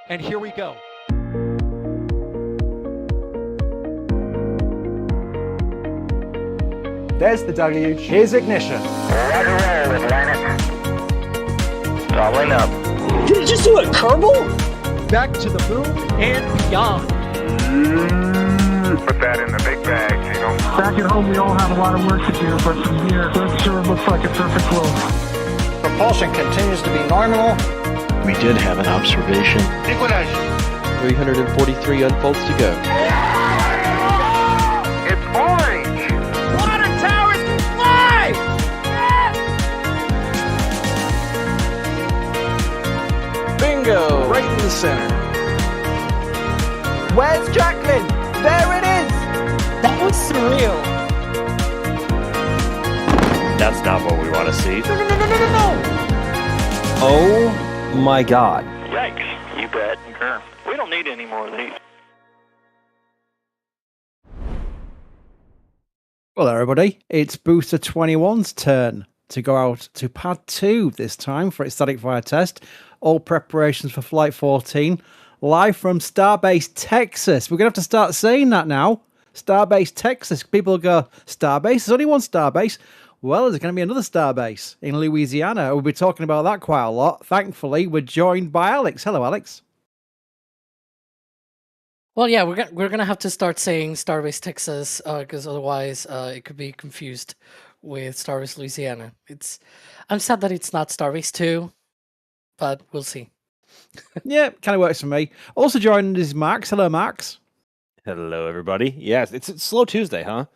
And here we go. There's the deluge. Here's ignition. Roger, roll, Atlantic. Doubling up. Did it just do a Kerbal? Back to the moon and beyond. Put that in the big bag, Gino. Back at home, we all have a lot of work to do, but from here, it sure looks like a perfect flow. Propulsion continues to be nominal. We did have an observation. Equinage. 343 unfolds to go. It's orange. Water towers can fly! Bingo! Right in the center. Where's Jacqueline? There it is! That was surreal. That's not what we want to see. No. Oh my god. Yikes. You bet. Sure. We don't need any more of these. Well, everybody, it's Booster 21's turn to go out to Pad 2 this time for its static fire test. All preparations for Flight 14, live from Starbase, Texas. We're going to have to start saying that now. Starbase, Texas. People go, Starbase? There's only one Starbase. Well, there's going to be another Starbase in Louisiana. We'll be talking about that quite a lot. Thankfully, we're joined by Alex. Hello, Alex. Well, yeah, we're gonna have to start saying Starbase Texas because otherwise it could be confused with Starbase Louisiana. I'm sad that it's not Starbase 2, but we'll see. Yeah, kind of works for me. Also joining us is Max. Hello, Max. Hello, everybody. Yes, it's Slow Tuesday, huh?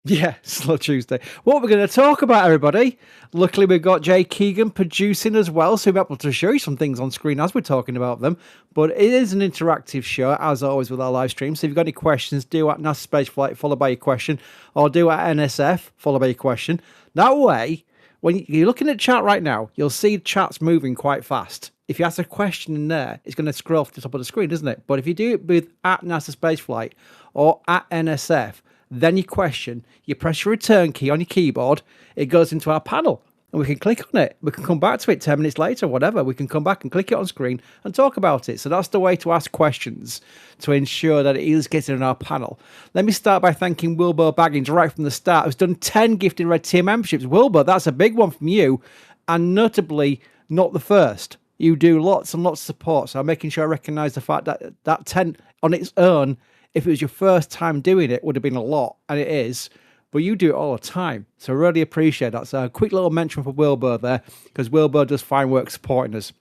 Yeah, Slow Tuesday. What we're going to talk about, everybody. Luckily, we've got Jay Keegan producing as well, so we'll be able to show you some things on screen as we're talking about them. But it is an interactive show, as always, with our live stream. So if you've got any questions, do at NASASpaceflight, followed by your question, or do at NSF, followed by your question. That way, when you're looking at chat right now, you'll see chat's moving quite fast. If you ask a question in there, it's going to scroll to the top of the screen, isn't it? But if you do it with at NASASpaceflight or at NSF, then your question, you press your return key on your keyboard, it goes into our panel, and we can click on it. We can come back to it 10 minutes later, whatever. We can come back and click it on screen and talk about it. So that's the way to ask questions to ensure that it is getting in our panel. Let me start by thanking Wilbur Baggins right from the start, who's done 10 gifted red tier memberships. Wilbur, that's a big one from you, and notably not the first. You do lots and lots of support, so I'm making sure I recognise the fact that that 10 on its own, if it was your first time doing it, would have been a lot, and it is, but you do it all the time, so I really appreciate that. So a quick little mention for Wilbur there, because Wilbur does fine work supporting us.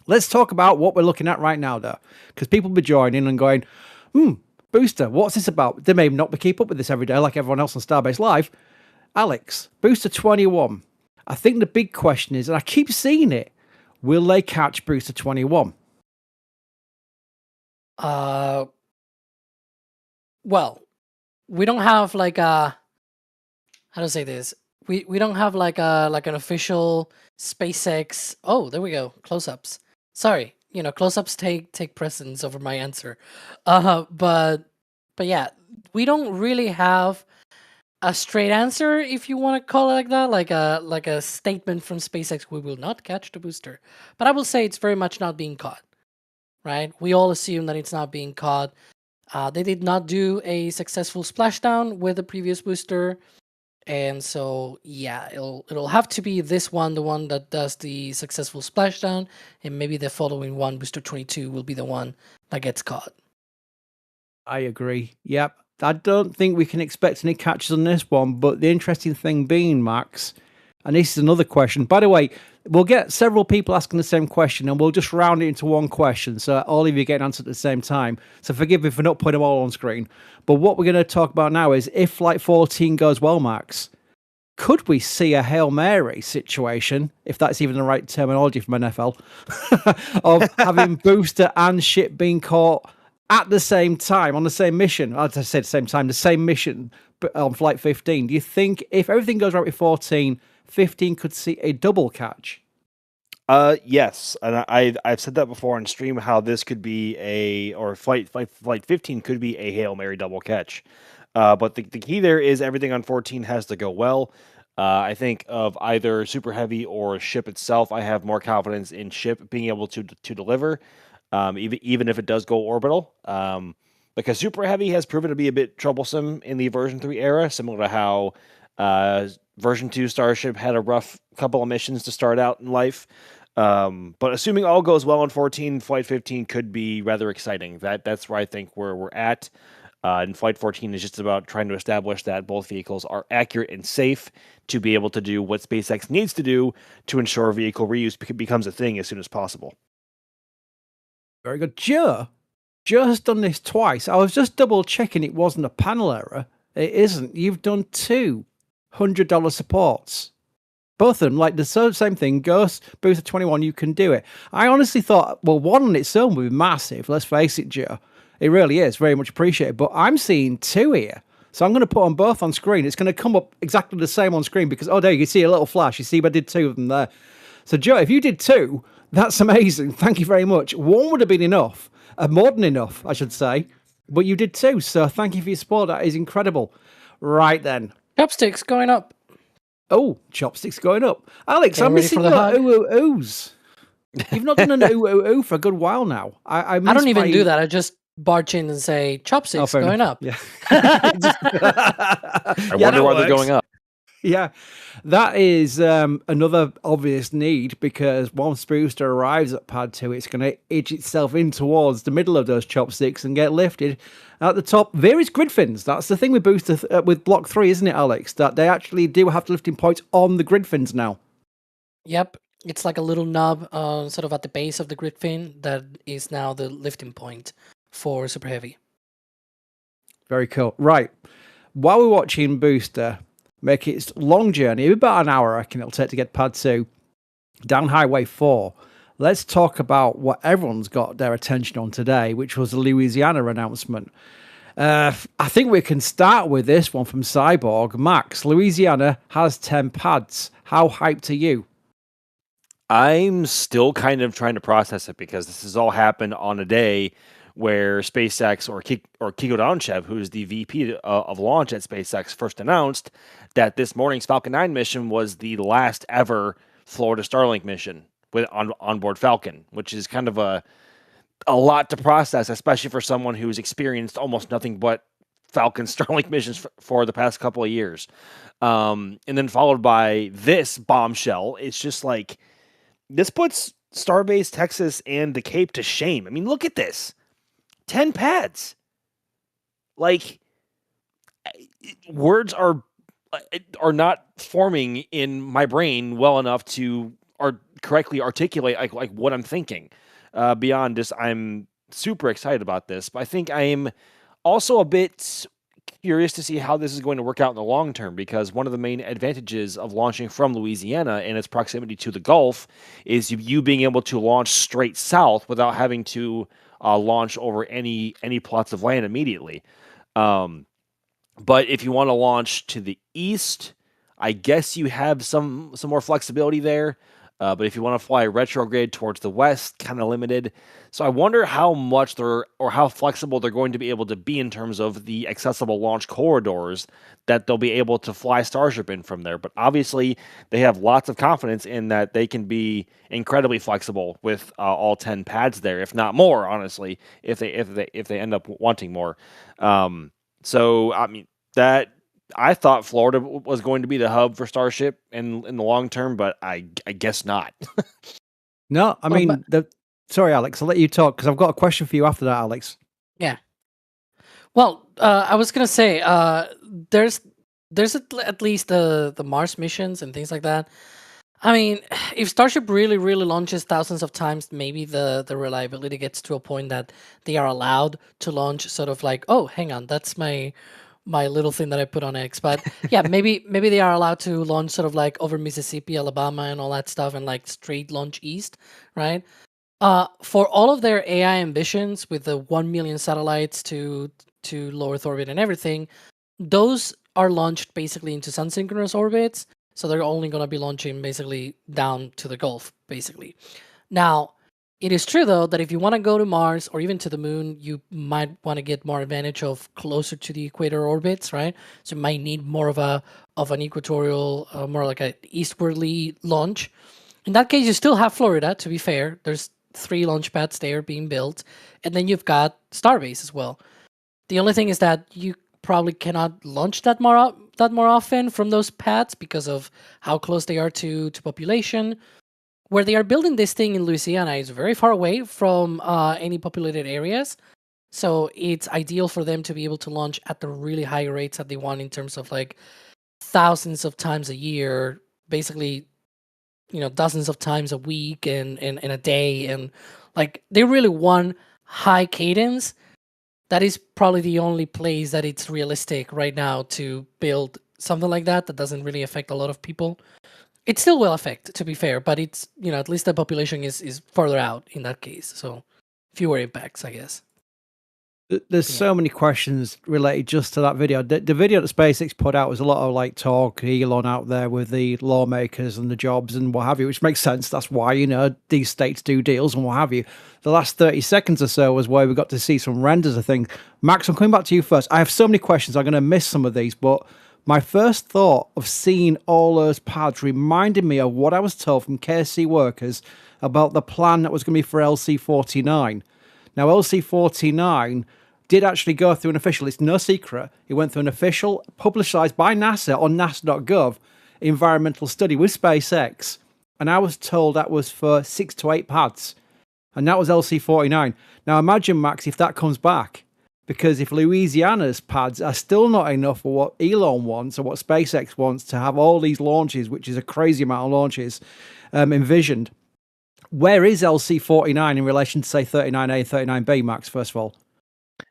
Let's talk about what we're looking at right now, though, because people will be joining and going, Booster, what's this about? They may not be keep up with this every day like everyone else on Starbase Live. Alex, Booster 21. I think the big question is, and I keep seeing it, will they catch Booster 21? Well, we don't have like a how to say this. We don't have like an official SpaceX. Oh, there we go. Close-ups. Sorry, close-ups take precedence over my answer. But yeah, we don't really have a straight answer, if you want to call it like that, like a statement from SpaceX. We will not catch the booster, but I will say it's very much not being caught. Right? We all assume that it's not being caught. They did not do a successful splashdown with the previous booster, and so yeah, it'll have to be this one, the one that does the successful splashdown, and maybe the following one, Booster 22, will be the one that gets caught. I agree. Yep. I don't think we can expect any catches on this one, but the interesting thing being, Max, and this is another question. By the way, we'll get several people asking the same question, and we'll just round it into one question, so all of you get an answer at the same time. So forgive me for not putting them all on screen. But what we're going to talk about now is, if Flight 14 goes well, Max, could we see a Hail Mary situation, if that's even the right terminology from NFL, of having booster and ship being caught at the same time, on the same mission? As I said, same time, the same mission on Flight 15. Do you think if everything goes right with 14, 15 could see a double catch? Yes, and I've said that before on stream, how this could be Flight 15 could be a Hail Mary double catch. But the key there is everything on 14 has to go well. I think of either Super Heavy or Ship itself. I have more confidence in Ship being able to deliver. even if it does go orbital. Because Super Heavy has proven to be a bit troublesome in the version 3 era, similar to how version 2 Starship had a rough couple of missions to start out in life. But assuming all goes well on 14, Flight 15 could be rather exciting. That's where I think we're at. And Flight 14 is just about trying to establish that both vehicles are accurate and safe to be able to do what SpaceX needs to do to ensure vehicle reuse becomes a thing as soon as possible. Very good. Joe has done this twice. I was just double checking it wasn't a panel error. It isn't. You've done two $100 supports. Both of them, like the same thing, Ghost, Booster 21, you can do it. I honestly thought, well, one on its own would be massive. Let's face it, Joe. It really is. Very much appreciated. But I'm seeing two here. So I'm going to put them both on screen. It's going to come up exactly the same on screen because, there you can see a little flash. You see, I did two of them there. So, Joe, if you did two, that's amazing. Thank you very much. One would have been enough. More than enough, I should say. But you did two. So thank you for your support. That is incredible. Right then. Chopsticks going up. Oh, chopsticks going up. Alex, I'm missing your ooh-ooh-oohs. You've not done an ooh-ooh-ooh for a good while now. I don't even do that. I just barge in and say, chopsticks going up. Yeah. I wonder why they're going up. Yeah, that is another obvious need because once Booster arrives at Pad 2, it's going to edge itself in towards the middle of those chopsticks and get lifted. At the top, there is grid fins. That's the thing with Booster with Block 3, isn't it, Alex? That they actually do have lifting points on the grid fins now. Yep, it's like a little knob sort of at the base of the grid fin that is now the lifting point for Super Heavy. Very cool. Right, while we're watching Booster make its long journey, about an hour I reckon it'll take to get Pad 2 down Highway 4. Let's talk about what everyone's got their attention on today, which was the Louisiana announcement. I think we can start with this one from Cyborg. Max, Louisiana has 10 pads. How hyped are you? I'm still kind of trying to process it because this has all happened on a day where SpaceX or Kiko Donchev, who is the VP of launch at SpaceX, first announced that this morning's Falcon 9 mission was the last ever Florida Starlink mission with onboard Falcon, which is kind of a lot to process, especially for someone who's experienced almost nothing but Falcon Starlink missions for the past couple of years. And then followed by this bombshell. It's just like, this puts Starbase, Texas, and the Cape to shame. I mean, look at this. 10 pads. Like, words are not forming in my brain well enough to correctly articulate like what I'm thinking. Beyond just, I'm super excited about this, but I think I'm also a bit curious to see how this is going to work out in the long term, because one of the main advantages of launching from Louisiana and its proximity to the Gulf is you being able to launch straight south without having to launch over any plots of land immediately. But if you want to launch to the east, I guess you have some more flexibility there. But if you want to fly retrograde towards the west, kind of limited. So I wonder how much how flexible they're going to be able to be in terms of the accessible launch corridors that they'll be able to fly Starship in from there. But obviously, they have lots of confidence in that they can be incredibly flexible with all 10 pads there, if not more. Honestly, if they end up wanting more. So I mean that. I thought Florida was going to be the hub for Starship in the long term, but I guess not. No, I mean, sorry, Alex, I'll let you talk because I've got a question for you after that, Alex. Yeah. Well, I was gonna say, there's at least the Mars missions and things like that. I mean, if Starship really launches thousands of times, maybe the reliability gets to a point that they are allowed to launch sort of like, oh, hang on, that's my little thing that I put on X. But yeah, maybe they are allowed to launch sort of like over Mississippi, Alabama, and all that stuff, and like straight launch east, right? For all of their AI ambitions with the 1 million satellites to low Earth orbit and everything, those are launched basically into sun-synchronous orbits. So they're only going to be launching basically down to the Gulf, basically. Now, it is true, though, that if you want to go to Mars or even to the moon, you might want to get more advantage of closer to the equator orbits, right? So you might need more of an equatorial, more like an eastwardly launch. In that case, you still have Florida, to be fair. There's 3 launch pads there being built, and then you've got Starbase as well. The only thing is that you probably cannot launch that more often from those pads because of how close they are to population. Where they are building this thing in Louisiana is very far away from any populated areas, so it's ideal for them to be able to launch at the really high rates that they want in terms of like thousands of times a year, basically, dozens of times a week and a day, and like they really want high cadence. That is probably the only place that it's realistic right now to build something like that doesn't really affect a lot of people. It still will affect, to be fair, but it's, at least the population is further out in that case, so fewer impacts, I guess. There's so many questions related just to that video. The video that SpaceX put out was a lot of like talk, Elon out there with the lawmakers and the jobs and what have you, which makes sense. That's why, these states do deals and what have you. The last 30 seconds or so was where we got to see some renders of things. Max, I'm coming back to you first. I have so many questions. I'm going to miss some of these, but my first thought of seeing all those pads reminded me of what I was told from KSC workers about the plan that was going to be for LC-49. Now, LC-49 did actually go through an official, it's no secret, it went through an official, publicized by NASA on nasa.gov, environmental study with SpaceX. And I was told that was for 6 to 8 pads. And that was LC-49. Now imagine, Max, if that comes back. Because if Louisiana's pads are still not enough for what Elon wants or what SpaceX wants to have all these launches, which is a crazy amount of launches envisioned, where is LC-49 in relation to, say, 39A, 39B, Max, first of all?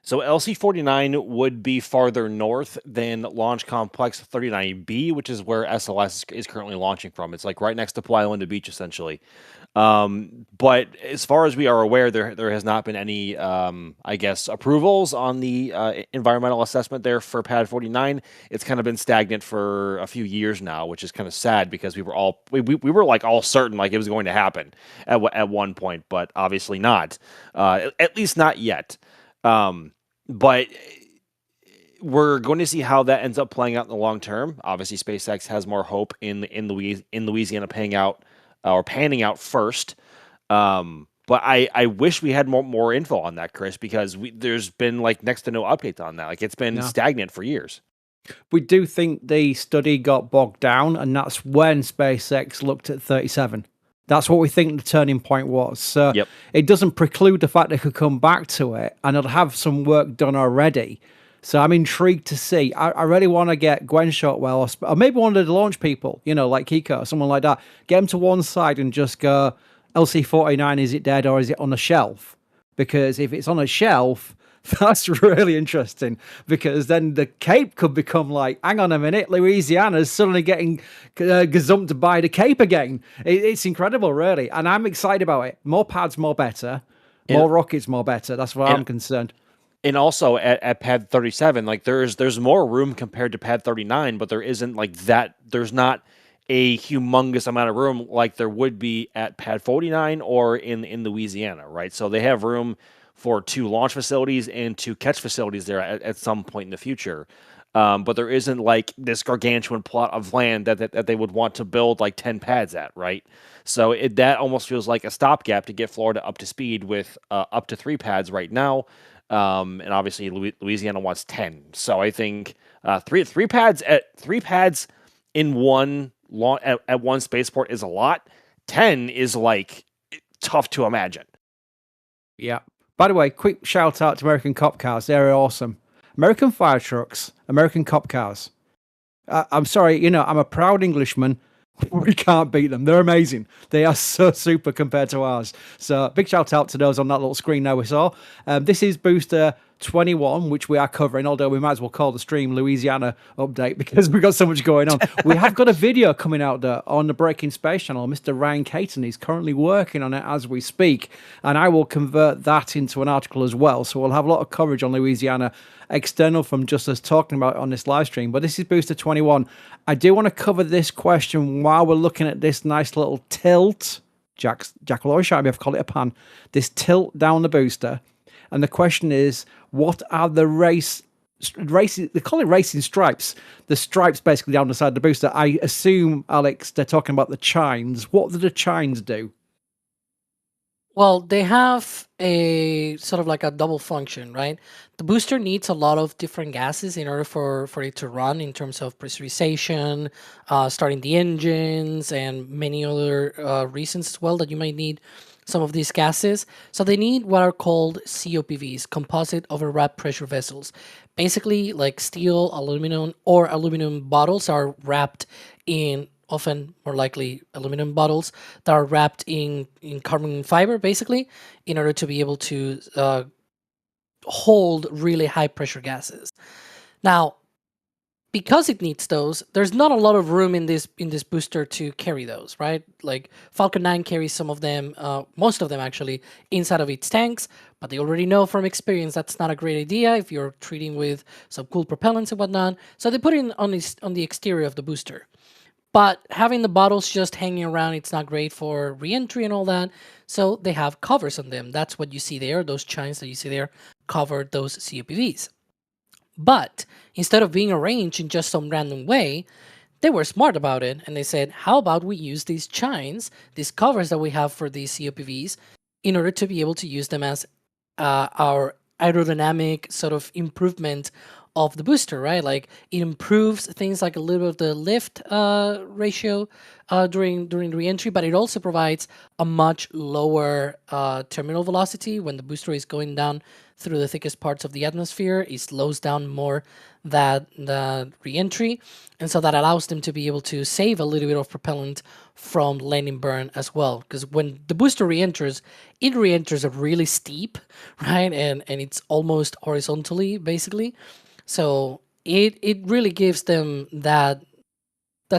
So LC-49 would be farther north than Launch Complex 39B, which is where SLS is currently launching from. It's like right next to Playa Linda Beach, essentially. But as far as we are aware, there has not been any, approvals on the environmental assessment there for Pad 49. It's kind of been stagnant for a few years now, which is kind of sad because we were all like all certain like it was going to happen at one point, but obviously not. At least not yet. But we're going to see how that ends up playing out in the long term. Obviously, SpaceX has more hope in Louisiana panning out first. But I wish we had more info on that, Chris, because there's been like next to no updates on that. Like it's been stagnant for years. We do think the study got bogged down, and that's when SpaceX looked at 37. That's what we think the turning point was. So It doesn't preclude the fact they could come back to it, and it'll have some work done already. So I'm intrigued to see. I really want to get Gwen Shotwell, or maybe one of the launch people, like Kiko, someone like that. Get them to one side and just go, LC-49, is it dead or is it on a shelf? Because if it's on a shelf, that's really interesting, because then the Cape could become like, hang on a minute, Louisiana's suddenly getting gazumped by the Cape again. It's incredible, really. And I'm excited about it. More pads, more better. More rockets, more better. That's where I'm concerned. And also at Pad 37, like there's more room compared to Pad 39, but there isn't like that. There's not a humongous amount of room like there would be at Pad 49 or in Louisiana, right? So they have room for 2 launch facilities and 2 catch facilities there at some point in the future. But there isn't like this gargantuan plot of land that they would want to build like 10 pads at, right? So that almost feels like a stopgap to get Florida up to speed with up to 3 pads right now. And obviously Louisiana wants 10. So I think three pads in one at one spaceport is a lot. 10 is like tough to imagine. Yeah. By the way, quick shout out to American Cop Cars. They're awesome. American fire trucks, American cop cars. I'm sorry, I'm a proud Englishman. We can't beat them. They're amazing. They are so super compared to ours. So big shout out to those on that little screen now we saw. This is Booster 21, which we are covering, although we might as well call the stream Louisiana update because we've got so much going on. We have got a video coming out there on the Breaking Space channel. Mr. Ryan Caton is currently working on it as we speak, and I will convert that into an article as well. So we'll have a lot of coverage on Louisiana, external from just us talking about it on this live stream. But this is Booster 21. I do want to cover this question while we're looking at this nice little tilt. Jack will always shout me if I call it a pan. This tilt down the booster. And the question is, what are the racing, they call it racing stripes. The stripes basically down the side of the booster. I assume, Alex, they're talking about the chines. What do the chines do? Well, they have a sort of like a double function, right? The booster needs a lot of different gases in order for it to run in terms of pressurization, starting the engines, and many other reasons as well that you might need some of these gases. So they need what are called COPVs, composite overwrapped pressure vessels. Basically, like steel, aluminum, or aluminum bottles are wrapped in often more likely aluminum bottles that are wrapped in carbon fiber, basically, in order to be able to hold really high pressure gases. Now, because it needs those, there's not a lot of room in this booster to carry those, right? Like Falcon 9 carries some of them, most of them actually, inside of its tanks, but they already know from experience that's not a great idea if you're treating with some cool propellants and whatnot. So they put it on the exterior of the booster. But having the bottles just hanging around, it's not great for re-entry and all that. So they have covers on them. That's what you see there. Those chines that you see there cover those COPVs. But instead of being arranged in just some random way, they were smart about it. And they said, how about we use these chines, these covers that we have for these COPVs, in order to be able to use them as our aerodynamic sort of improvement of the booster, right? Like it improves things like a little bit of the lift ratio during re-entry, but it also provides a much lower terminal velocity when the booster is going down through the thickest parts of the atmosphere. It slows down more that the re-entry, and so that allows them to be able to save a little bit of propellant from landing burn as well. Because when the booster re-enters, it re-enters a really steep, right, and it's almost horizontally, basically. So it really gives them that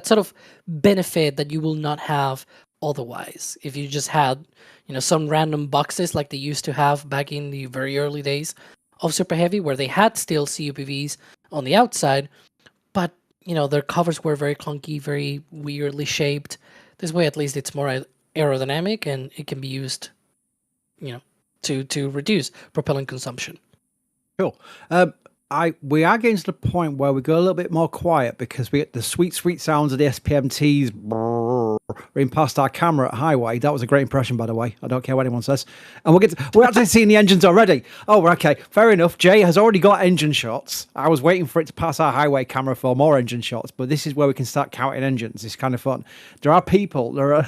sort of benefit that you will not have otherwise if you just had, some random boxes like they used to have back in the very early days of Super Heavy, where they had still COPVs on the outside, but their covers were very clunky, very weirdly shaped. This way, at least, it's more aerodynamic and it can be used, to reduce propellant consumption. Cool. We are getting to the point where we go a little bit more quiet because we get the sweet sounds of the SPMTs ring past our camera at highway. That was a great impression, by the way. I don't care what anyone says. And we're actually seeing the engines already. Oh, okay. Fair enough. Jay has already got engine shots. I was waiting for it to pass our highway camera for more engine shots, but this is where we can start counting engines. It's kind of fun. There are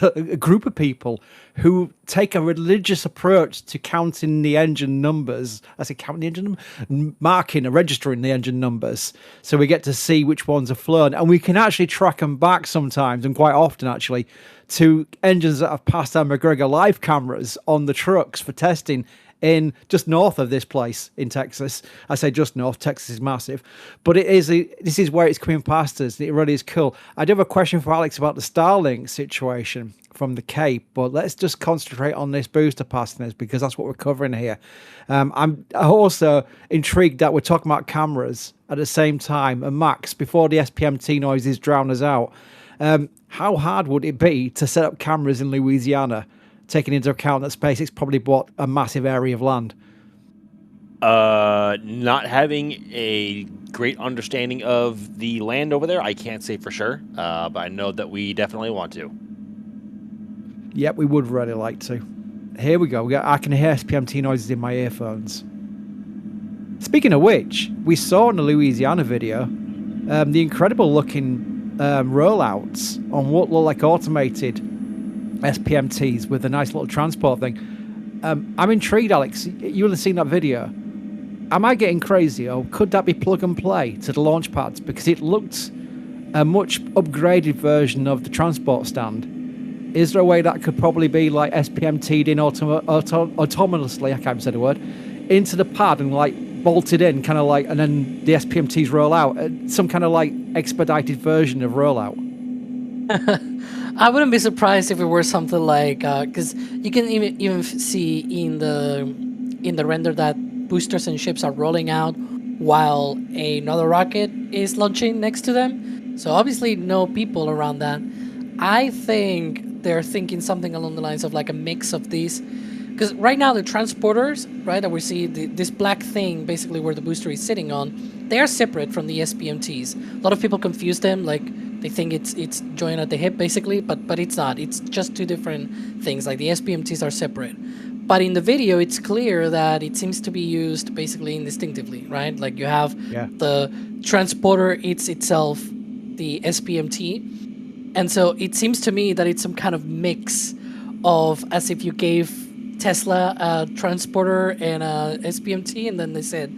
a group of people who take a religious approach to counting the engine numbers. I say counting the engine numbers, marking and registering the engine numbers. So we get to see which ones are flown. And we can actually track them back sometimes, and quite often actually, to engines that have passed our McGregor live cameras on the trucks for testing in just north of this place in Texas. I say just north, Texas is massive. But this is where it's coming past us. It really is cool. I do have a question for Alex about the Starlink situation from the Cape, but let's just concentrate on this booster passing us because that's what we're covering here. I'm also intrigued that we're talking about cameras at the same time. And Max, before the SPMT noises drown us out, how hard would it be to set up cameras in Louisiana, taking into account that SpaceX probably bought a massive area of land? Not having a great understanding of the land over there, I can't say for sure, but I know that we definitely want to. Yep, we would really like to. Here we go. I can hear SPMT noises in my earphones. Speaking of which, we saw in the Louisiana video the incredible looking rollouts on what look like automated SPMTs with a nice little transport thing. I'm intrigued, Alex. You will have seen that video. Am I getting crazy, or could that be plug and play to the launch pads? Because it looked a much upgraded version of the transport stand. Is there a way that could probably be like SPMT'd in autonomously, I can't even say the word, into the pad and like bolted in, kind of like, and then the SPMTs roll out? Some kind of like expedited version of rollout. I wouldn't be surprised if it were something like, because you can even see in the render that boosters and ships are rolling out while another rocket is launching next to them. So obviously no people around that. I think they're thinking something along the lines of like a mix of these. Because right now the transporters, right, that we see, this black thing basically where the booster is sitting on, they are separate from the SPMTs. A lot of people confuse them, like they think it's joined at the hip basically, but it's not. It's just two different things. Like the SPMTs are separate. But in the video, it's clear that it seems to be used basically indistinctively, right? Like you have the transporter itself, the SPMT. And so it seems to me that it's some kind of mix of as if you gave Tesla a transporter and a SPMT, and then they said,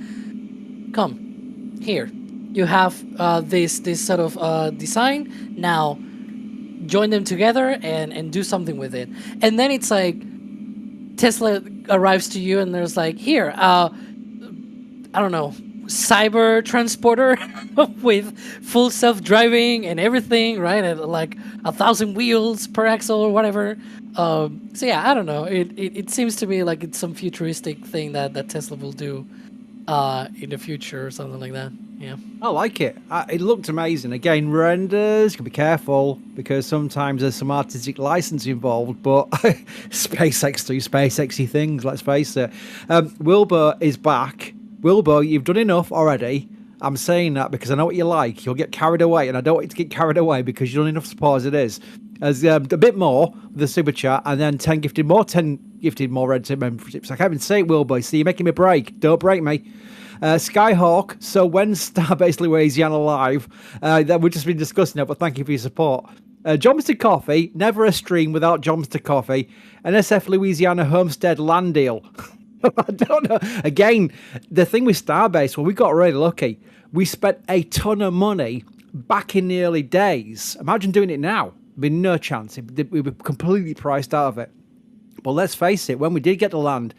come, here. You have this sort of design. Now, join them together and do something with it. And then it's like, Tesla arrives to you and there's like, here, I don't know, cyber transporter with full self-driving and everything, right? And like 1,000 wheels per axle or whatever. So yeah, I don't know. It seems to me like it's some futuristic thing that Tesla will do in the future or something like that. Yeah, I like it. It looked amazing. Again, renders, you can be careful because sometimes there's some artistic license involved, but SpaceX do SpaceXy things, let's face it. Wilbur is back. Wilbur, you've done enough already. I'm saying that because I know what you like. You'll get carried away, and I don't want you to get carried away because you've done enough support as it is. As a bit more with the super chat, and then 10 gifted more red tip memberships. I can't even say it, Wilbur. See, you're making me break. Don't break me. Skyhawk, so when Starbase Louisiana live? That we've just been discussing it, but thank you for your support. Johnston Coffee, never a stream without Johnston Coffee. NSF Louisiana Homestead land deal. I don't know. Again, the thing with Starbase, well, we got really lucky. We spent a ton of money back in the early days. Imagine doing it now. There'd be no chance. We were completely priced out of it. But let's face it, when we did get the land,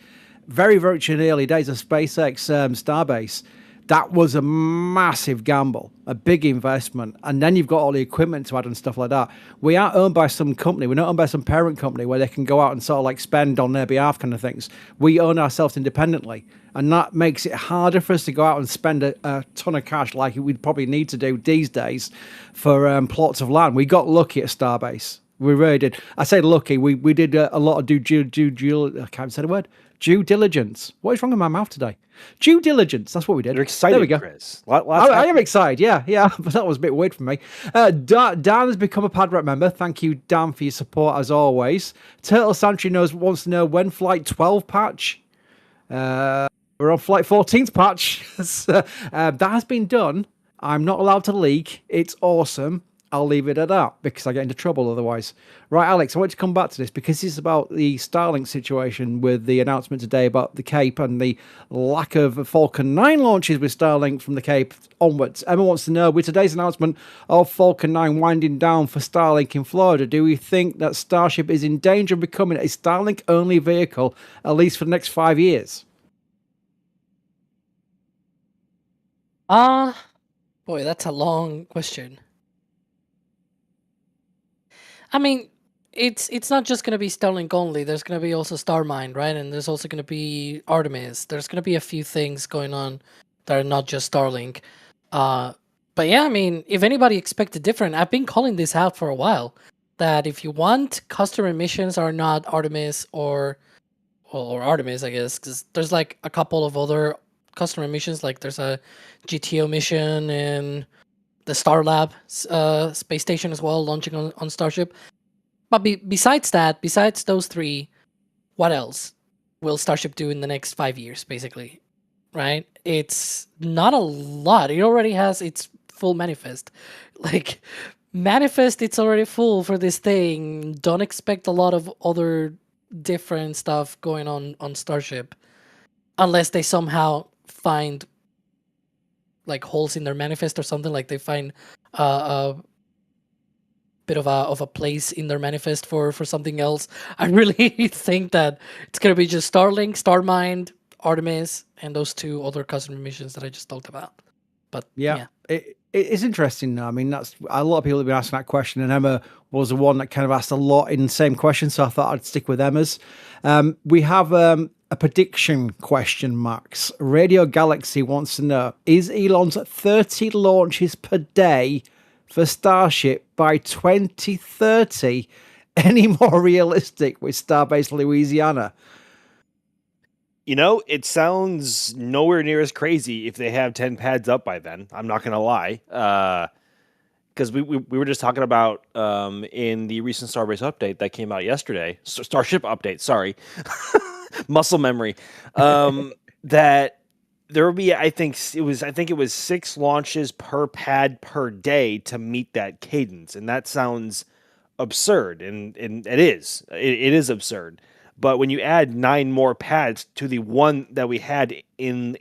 very much in the early days of SpaceX Starbase, that was a massive gamble, a big investment. And then you've got all the equipment to add and stuff like that. We are owned by some company. We're not owned by some parent company where they can go out and sort of like spend on their behalf kind of things. We own ourselves independently. And that makes it harder for us to go out and spend a ton of cash like we'd probably need to do these days for plots of land. We got lucky at Starbase. We really did. I say lucky. We did a lot of I can't say the word. Due diligence. What is wrong with my mouth today? Due diligence. That's what we did. You're excited, there we go. Chris. I am excited. Yeah. But that was a bit weird for me. Dan has become a Padret member. Thank you, Dan, for your support as always. Turtle Santry wants to know when Flight 12 patch. We're on Flight 14's patch. That has been done. I'm not allowed to leak. It's awesome. I'll leave it at that because I get into trouble otherwise. Right, Alex, I want to come back to this because it's about the Starlink situation with the announcement today about the Cape and the lack of Falcon 9 launches with Starlink from the Cape onwards. Emma wants to know, with today's announcement of Falcon 9 winding down for Starlink in Florida, do we think that Starship is in danger of becoming a Starlink-only vehicle, at least for the next 5 years? Boy, that's a long question. I mean, it's not just going to be Starlink only. There's going to be also Starmind, right? And there's also going to be Artemis. There's going to be a few things going on that are not just Starlink. But yeah, I mean, if anybody expected different, I've been calling this out for a while. That if you want customer missions are not Artemis or Artemis, I guess, because there's like a couple of other customer missions. Like there's a GTO mission and the Starlab space station as well, launching on Starship. But besides those three, what else will Starship do in the next 5 years, basically? Right? It's not a lot. It already has its full manifest. Like, manifest, it's already full for this thing. Don't expect a lot of other different stuff going on Starship. Unless they somehow find like holes in their manifest or something, like they find a bit of a place in their manifest for something else. I really think that it's gonna be just Starlink, Starmind, Artemis, and those two other customer missions that I just talked about. But yeah. It's interesting though. I mean, that's a lot of people have been asking that question, and Emma was the one that kind of asked a lot in the same question, so I thought I'd stick with Emma's. We have a prediction question, Max. Radio Galaxy wants to know, is Elon's 30 launches per day for Starship by 2030 any more realistic with Starbase Louisiana? You know, it sounds nowhere near as crazy if they have 10 pads up by then. I'm not going to lie. Because we were just talking about in the recent Starbase update that came out yesterday. Starship update, sorry. muscle memory. That there will be, I think it was 6 launches per pad per day to meet that cadence, and that sounds absurd, and it is. It is absurd. But when you add 9 more pads to the one that we had in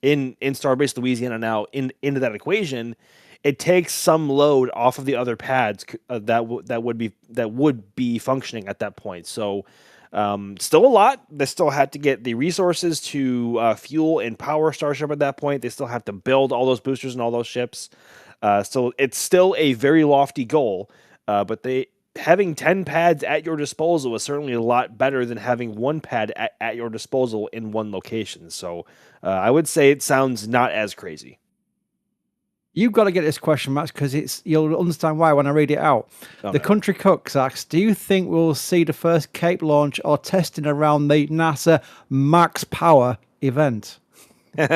Starbase Louisiana now into that equation, it takes some load off of the other pads that would be functioning at that point. So still a lot. They still had to get the resources to fuel and power Starship at that point. They still have to build all those boosters and all those ships. So it's still a very lofty goal. But having 10 pads at your disposal is certainly a lot better than having 1 pad at your disposal in one location. So I would say it sounds not as crazy. You've got to get this question, Max, because you'll understand why when I read it out. The Country Cooks asks, do you think we'll see the first Cape launch or testing around the NASA Max Power event? You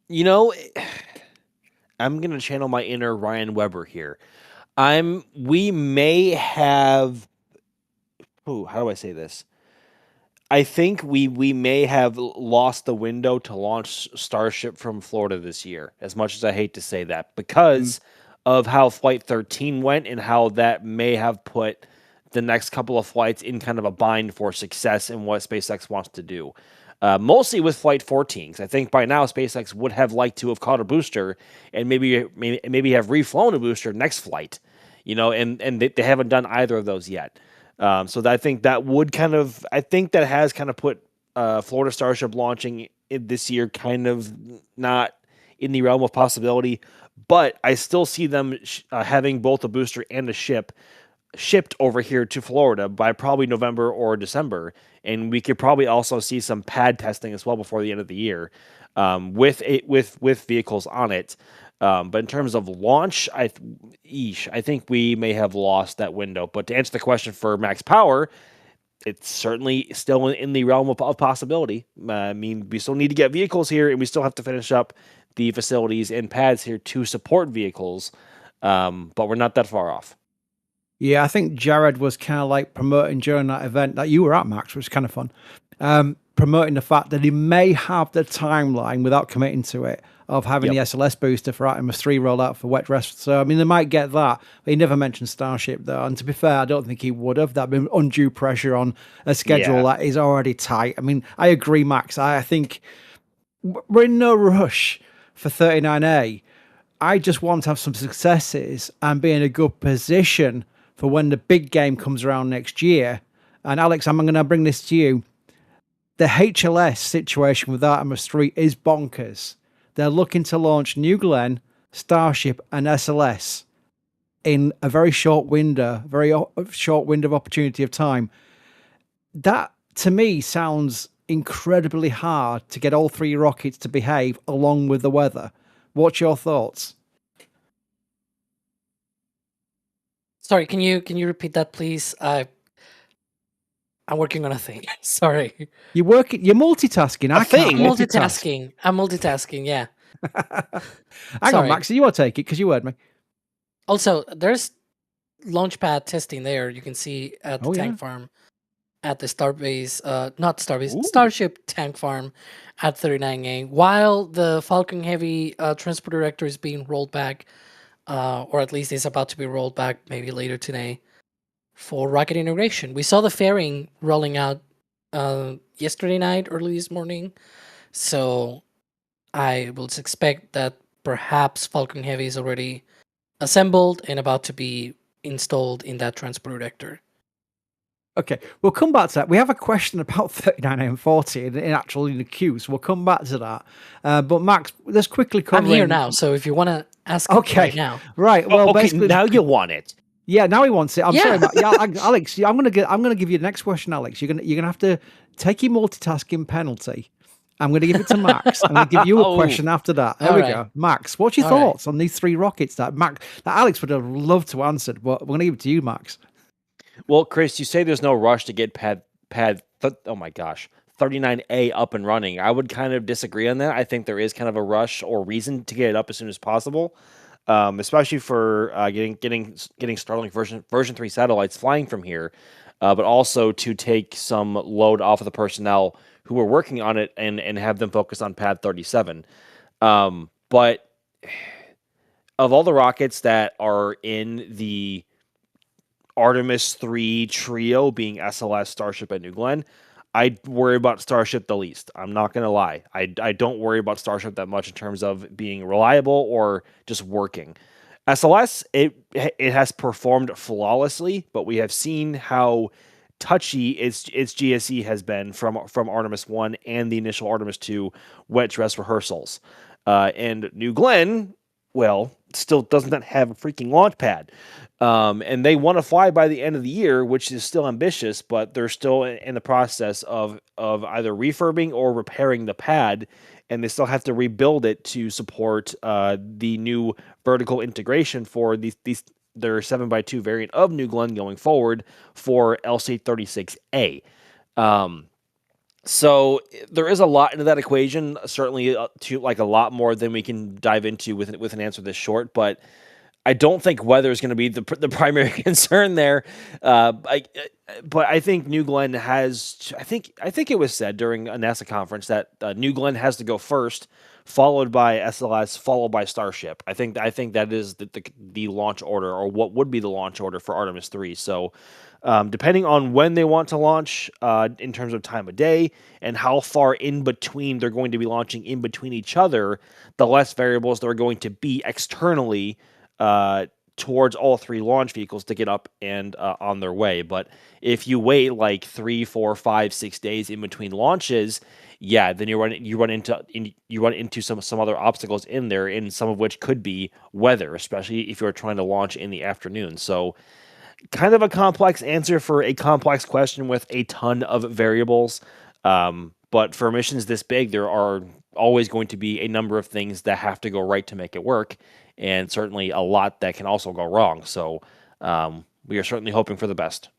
know, I'm going to channel my inner Ryan Weber here. We may have, how do I say this? I think we may have lost the window to launch Starship from Florida this year, as much as I hate to say that, because of how Flight 13 went and how that may have put the next couple of flights in kind of a bind for success in what SpaceX wants to do. Mostly with Flight 14, because I think by now SpaceX would have liked to have caught a booster and maybe have reflown a booster next flight, and they haven't done either of those yet. So I think that has kind of put Florida Starship launching this year kind of not in the realm of possibility, but I still see them having both a booster and a ship shipped over here to Florida by probably November or December, and we could probably also see some pad testing as well before the end of the year, with vehicles on it. But in terms of launch, I think we may have lost that window. But to answer the question for Max Power, it's certainly still in the realm of possibility. I mean, we still need to get vehicles here, and we still have to finish up the facilities and pads here to support vehicles. But we're not that far off. Yeah, I think Jared was kind of like promoting during that event that you were at, Max, which was kind of fun. Promoting the fact that he may have the timeline without committing to it of having the SLS booster for Artemis 3 rollout for wet rest. So, I mean, they might get that. But he never mentioned Starship, though. And to be fair, I don't think he would have. That'd been undue pressure on a schedule that is already tight. I mean, I agree, Max. I think we're in no rush for 39A. I just want to have some successes and be in a good position for when the big game comes around next year. And Alex, I'm going to bring this to you. The HLS situation with Artemis 3 is bonkers. They're looking to launch New Glenn, Starship, and SLS in a very short window of opportunity of time. That, to me, sounds incredibly hard to get all 3 rockets to behave along with the weather. What's your thoughts? Sorry, can you repeat that, please? I'm working on a thing. Sorry. You're multitasking. I'm multitasking, yeah. Hang on, Max. You want to take it because you heard me. Also, there's launch pad testing there. You can see at the tank farm at the Starbase, not Starbase, Starship tank farm at 39A, while the Falcon Heavy transport director is being rolled back, or at least is about to be rolled back maybe later today for rocket integration. We saw the fairing rolling out yesterday night, early this morning. So I will expect that perhaps Falcon Heavy is already assembled and about to be installed in that transport director. Okay, we'll come back to that. We have a question about 39 and 40 in the queue, so we'll come back to that. But Max, let's quickly cover. I'm here now, so if you want to ask it right now. Right, well, basically now you want it. Yeah, now he wants it. I'm sorry, Max. Yeah, Alex, I'm gonna give you the next question, Alex. You're gonna have to take your multitasking penalty. I'm going to give it to Max. I'm going to give you a question after that. There we go. Max, what's your thoughts on these 3 rockets that Alex would have loved to answer, but we're going to give it to you, Max. Well, Chris, you say there's no rush to get pad 39A up and running. I would kind of disagree on that. I think there is kind of a rush or reason to get it up as soon as possible, especially for getting Starlink version 3 satellites flying from here. but also to take some load off of the personnel who were working on it and have them focus on Pad 37. But of all the rockets that are in the Artemis 3 trio, being SLS, Starship, and New Glenn, I worry about Starship the least. I'm not going to lie. I don't worry about Starship that much in terms of being reliable or just working. SLS, it has performed flawlessly, but we have seen how touchy its GSE has been from Artemis 1 and the initial Artemis 2 wet dress rehearsals. And New Glenn, well, still doesn't have a freaking launch pad. And they want to fly by the end of the year, which is still ambitious, but they're still in the process of either refurbing or repairing the pad, and they still have to rebuild it to support the new vertical integration for their 7x2 variant of New Glenn going forward for LC-36A. So there is a lot into that equation, certainly to like a lot more than we can dive into with an answer this short, but I don't think weather is going to be the primary concern there. But I think New Glenn has. I think it was said during a NASA conference that New Glenn has to go first, followed by SLS, followed by Starship. I think that is the launch order, or what would be the launch order for Artemis 3. So, depending on when they want to launch, in terms of time of day and how far in between they're going to be launching in between each other, the less variables there are going to be externally towards all three launch vehicles to get up and on their way. But if you wait like 3, 4, 5, 6 days in between launches, yeah, then you run into some other obstacles in there, and some of which could be weather, especially if you're trying to launch in the afternoon. So, kind of a complex answer for a complex question with a ton of variables. But for missions this big, there are always going to be a number of things that have to go right to make it work, and certainly a lot that can also go wrong. So we are certainly hoping for the best.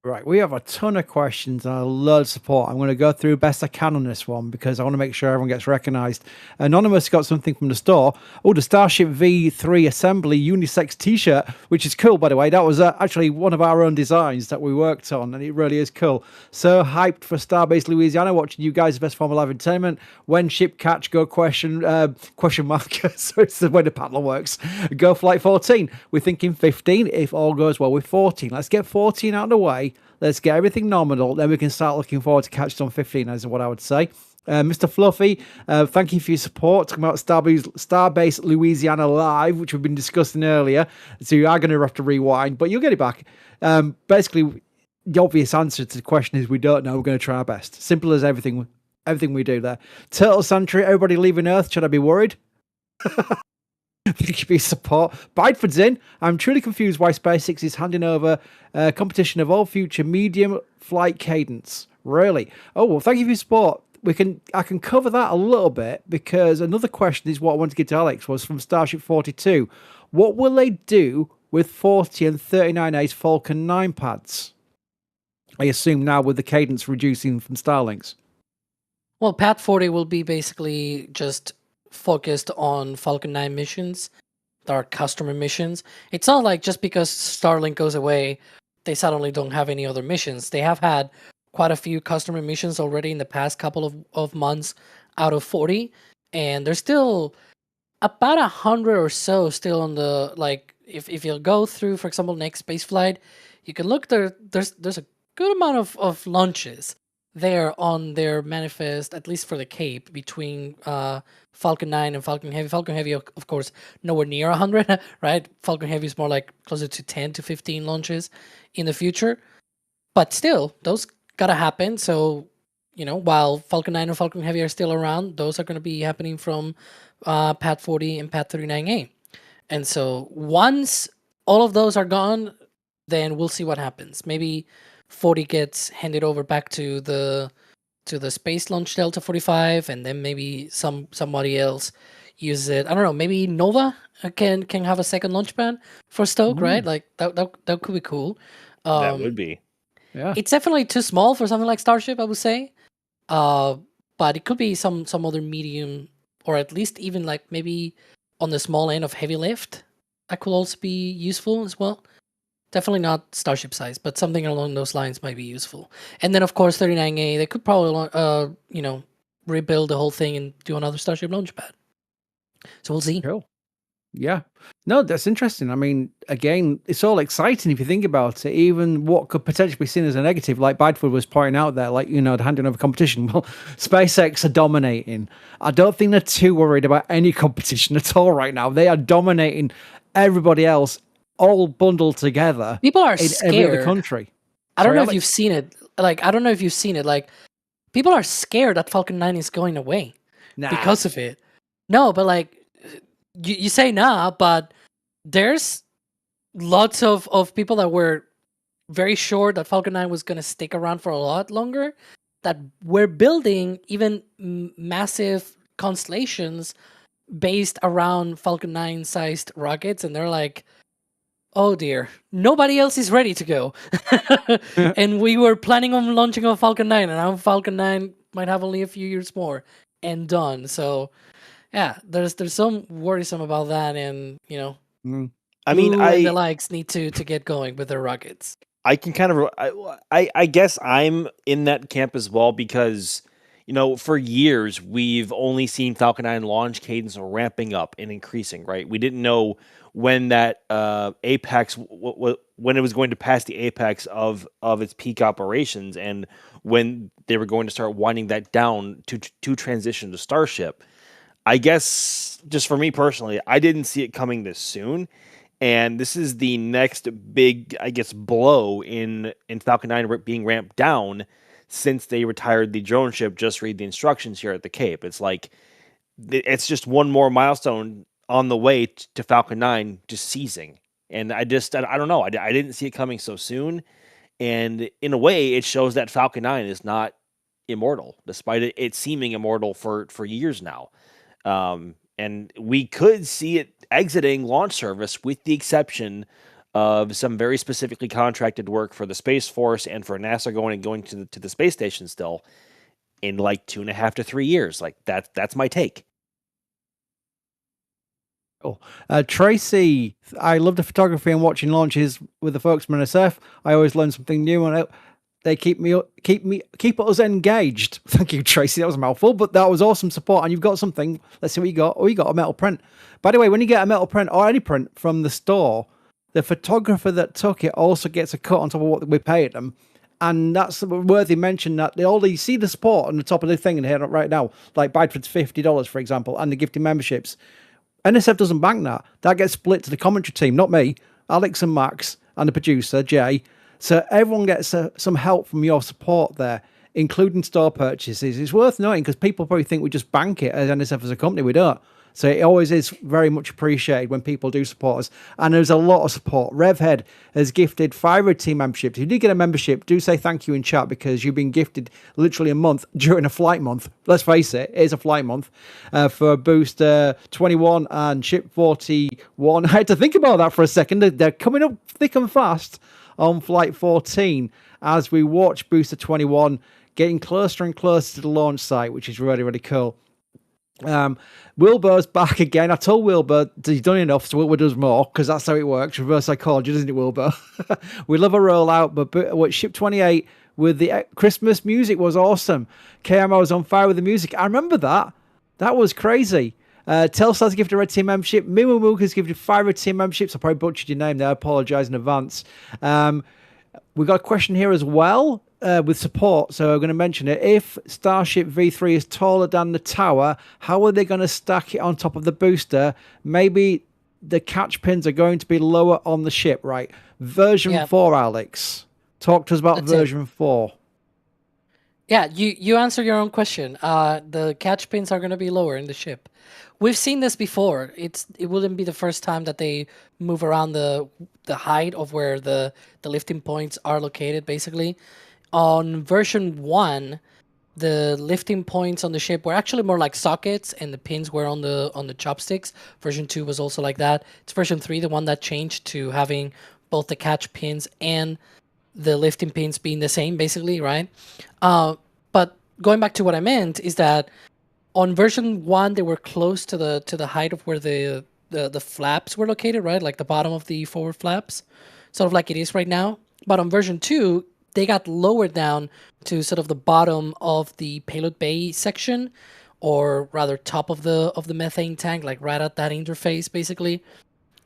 Right, we have a ton of questions and a lot of support. I'm going to go through best I can on this one because I want to make sure everyone gets recognised. Anonymous got something from the store. Oh, the Starship V3 Assembly unisex t-shirt, which is cool, by the way. That was actually one of our own designs that we worked on, and it really is cool. So hyped for Starbase Louisiana, watching you guys' best form of live entertainment. When ship catch, go question mark. So it's the way the paddle works. Go flight 14. We're thinking 15 if all goes well with 14. Let's get 14 out of the way. Let's get everything nominal, then we can start looking forward to catch on 15, is what I would say. Mr. Fluffy, thank you for your support. Talking about Starbase Louisiana Live, which we've been discussing earlier. So you are going to have to rewind, but you'll get it back. Basically, the obvious answer to the question is we don't know. We're going to try our best. Simple as everything we do there. Turtle Sanctuary, everybody leaving Earth. Should I be worried? Thank you for your support. Bideford's in. I'm truly confused why SpaceX is handing over competition of all future medium flight cadence. Really? Oh, well, thank you for your support. I can cover that a little bit because another question is what I wanted to get to Alex was from Starship 42. What will they do with 40 and 39A's Falcon 9 pads? I assume now with the cadence reducing from Starlinks. Well, Pad 40 will be basically just focused on Falcon 9 missions. There are customer missions. It's not like just because Starlink goes away, they suddenly don't have any other missions. They have had quite a few customer missions already in the past couple of months out of 40, and there's still about 100 or so still on the, like, if you go through, for example, NASASpaceflight, you can look there. There's a good amount of launches there on their manifest, at least for the Cape, between Falcon 9 and Falcon Heavy. Falcon Heavy, of course, nowhere near 100, right? Falcon Heavy is more like closer to 10 to 15 launches in the future. But still, those gotta happen. So, while Falcon 9 and Falcon Heavy are still around, those are going to be happening from Pad 40 and Pad 39A. And so once all of those are gone, then we'll see what happens. Maybe 40 gets handed over back to the Space Launch Delta 45, and then maybe somebody else uses it. I don't know. Maybe Nova can have a second launch pad for Stoke, right? Like that could be cool. That would be. Yeah. It's definitely too small for something like Starship, I would say. But it could be some other medium, or at least even like maybe on the small end of heavy lift. That could also be useful as well. Definitely not Starship size, but something along those lines might be useful. And then, of course, 39A, they could probably, rebuild the whole thing and do another Starship launch pad. So we'll see. Cool. Yeah. No, that's interesting. I mean, again, it's all exciting if you think about it. Even what could potentially be seen as a negative, like Bideford was pointing out there, like, the handing over competition. Well, SpaceX are dominating. I don't think they're too worried about any competition at all right now. They are dominating everybody else, all bundled together. People are in scared. every other country. I don't know Alex? if you've seen it. I don't know if you've seen it. Like, people are scared that Falcon 9 is going away because of it. No, but like, you say nah, but there's lots of people that were very sure that Falcon 9 was going to stick around for a lot longer, that were building even massive constellations based around Falcon 9 sized rockets, and they're like, oh dear, nobody else is ready to go. And we were planning on launching a Falcon 9, and now Falcon 9 might have only a few years more and done. So yeah, there's some worrisome about that, and I mean, Blue and the likes need to get going with their rockets. I can kind of, I guess I'm in that camp as well because, for years we've only seen Falcon 9 launch cadence ramping up and increasing, right? We didn't know when that apex, when it was going to pass the apex of its peak operations, and when they were going to start winding that down to transition to Starship. I guess just for me personally, I didn't see it coming this soon. And this is the next big, I guess, blow in Falcon 9 being ramped down since they retired the drone ship. Just read the instructions here at the Cape. It's like, it's just one more milestone on the way to Falcon 9 just seizing. And I don't know. I didn't see it coming so soon. And in a way, it shows that Falcon 9 is not immortal, despite it seeming immortal for years now. And we could see it exiting launch service with the exception of some very specifically contracted work for the Space Force and for NASA going to the space station still in like 2.5 to 3 years. Like that's my take. Cool. Tracy, I love the photography and watching launches with the folks from NSF. I always learn something new, and they keep us engaged. Thank you, Tracy. That was a mouthful, but that was awesome support. And you've got something. Let's see what you got. Oh, you got a metal print. By the way, when you get a metal print or any print from the store, the photographer that took it also gets a cut on top of what we paid them. And that's worthy mention that you see the support on the top of the thing in here right now, like Bideford's $50, for example, and the gifting memberships. NSF doesn't bank that. That gets split to the commentary team, not me, Alex and Max, and the producer, Jay. So everyone gets some help from your support there, including store purchases. It's worth noting because people probably think we just bank it as NSF as a company. We don't. So it always is very much appreciated when people do support us. And there's a lot of support. Revhead has gifted 5 team memberships. If you did get a membership, do say thank you in chat because you've been gifted literally a month during a flight month. Let's face it, it is a flight month for Booster 21 and Ship 41. I had to think about that for a second. They're coming up thick and fast on Flight 14 as we watch Booster 21 getting closer and closer to the launch site, which is really, really cool. Wilbur's back again. I told Wilbur he's done enough, so Wilbur does more because that's how it works. Reverse psychology, doesn't it, Wilbur? We love a rollout, but what Ship 28 with the Christmas music was awesome. KMO was on fire with the music. I remember that. That was crazy. Telstar's gifted a red team membership. Mimu has gifted 5 red team memberships. I probably butchered your name there. I apologise in advance. We got a question here as well with support, so I'm going to mention it. If Starship V3 is taller than the tower, how are they going to stack it on top of the booster? Maybe the catch pins are going to be lower on the ship, right? Version 4, Alex. Talk to us about version 4. Yeah, you answer your own question. The catch pins are going to be lower in the ship. We've seen this before. It wouldn't be the first time that they move around the height of where the lifting points are located, basically. On version 1, the lifting points on the ship were actually more like sockets, and the pins were on the chopsticks. Version 2 was also like that. It's version 3, the one that changed to having both the catch pins and the lifting pins being the same, basically, right? But going back to what I meant is that on version 1, they were close to the height of where the flaps were located, right? Like the bottom of the forward flaps. sort of like it is right now. But on version 2, they got lowered down to sort of the bottom of the payload bay section, or rather top of the methane tank, like right at that interface, basically.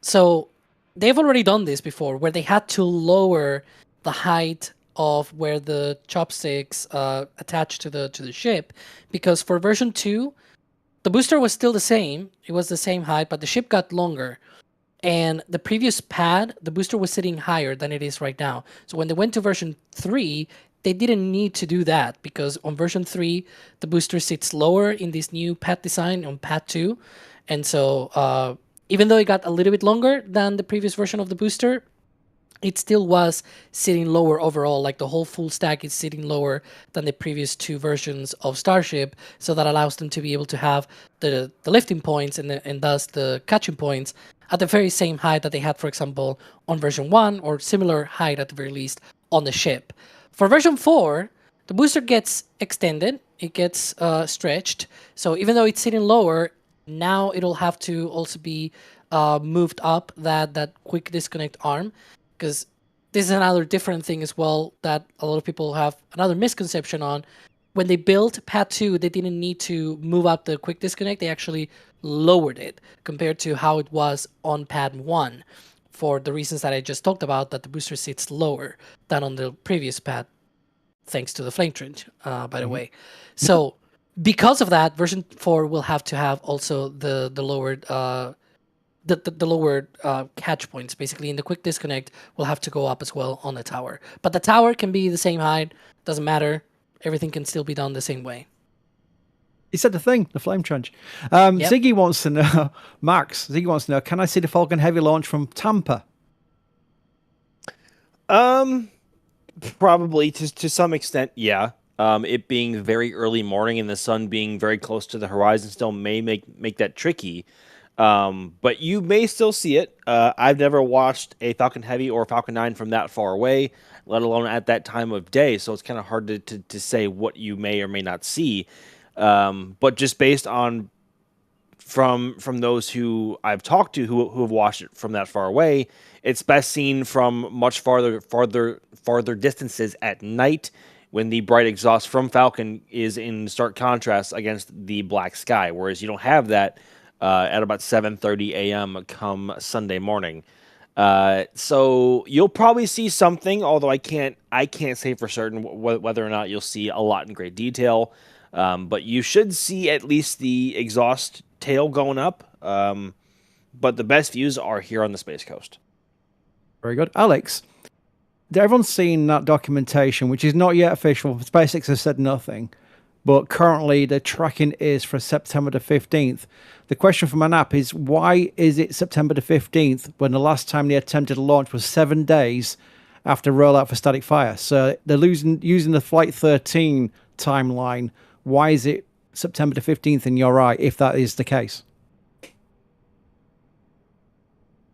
So they've already done this before, where they had to lower the height of where the chopsticks attach to the ship, because for version 2, the booster was still the same. It was the same height, but the ship got longer. And the previous pad, the booster was sitting higher than it is right now. So when they went to version 3, they didn't need to do that, because on version 3, the booster sits lower in this new pad design on pad 2. And so even though it got a little bit longer than the previous version of the booster, it still was sitting lower overall. Like the whole full stack is sitting lower than the previous 2 versions of Starship. So that allows them to be able to have the lifting points and thus the catching points at the very same height that they had, for example, on version 1, or similar height at the very least on the ship. For version 4, the booster gets extended, it gets stretched. So even though it's sitting lower, now it'll have to also be moved up that quick disconnect arm, because this is another different thing as well that a lot of people have another misconception on. When they built Pad 2, they didn't need to move up the quick disconnect. They actually lowered it compared to how it was on Pad 1, for the reasons that I just talked about, that the booster sits lower than on the previous pad, thanks to the flame trench, by the way. So because of that, version 4 will have to have also the lowered the lowered catch points, basically, in the quick disconnect will have to go up as well on the tower. But the tower can be the same height, doesn't matter. Everything can still be done the same way. He said the thing, the flame trench. Ziggy wants to know, Ziggy wants to know, can I see the Falcon Heavy launch from Tampa? Probably to some extent, yeah. It being very early morning and the sun being very close to the horizon still may make that tricky. But you may still see it. I've never watched a Falcon Heavy or Falcon 9 from that far away, let alone at that time of day. So it's kind of hard to say what you may or may not see. But just based on from those who I've talked to who have watched it from that far away, it's best seen from much farther distances at night, when the bright exhaust from Falcon is in stark contrast against the black sky, whereas you don't have that at about 7:30 a.m. come Sunday morning. So you'll probably see something, although I can't say for certain whether or not you'll see a lot in great detail. But you should see at least the exhaust tail going up. But the best views are here on the Space Coast. Very good. Alex, everyone's seen that documentation, which is not yet official. SpaceX has said nothing, but currently the tracking is for September the 15th. The question from an app is, why is it September the 15th when the last time they attempted a launch was 7 days after rollout for static fire? So they're using the Flight 13 timeline. Why is it September the 15th in your eye, if that is the case?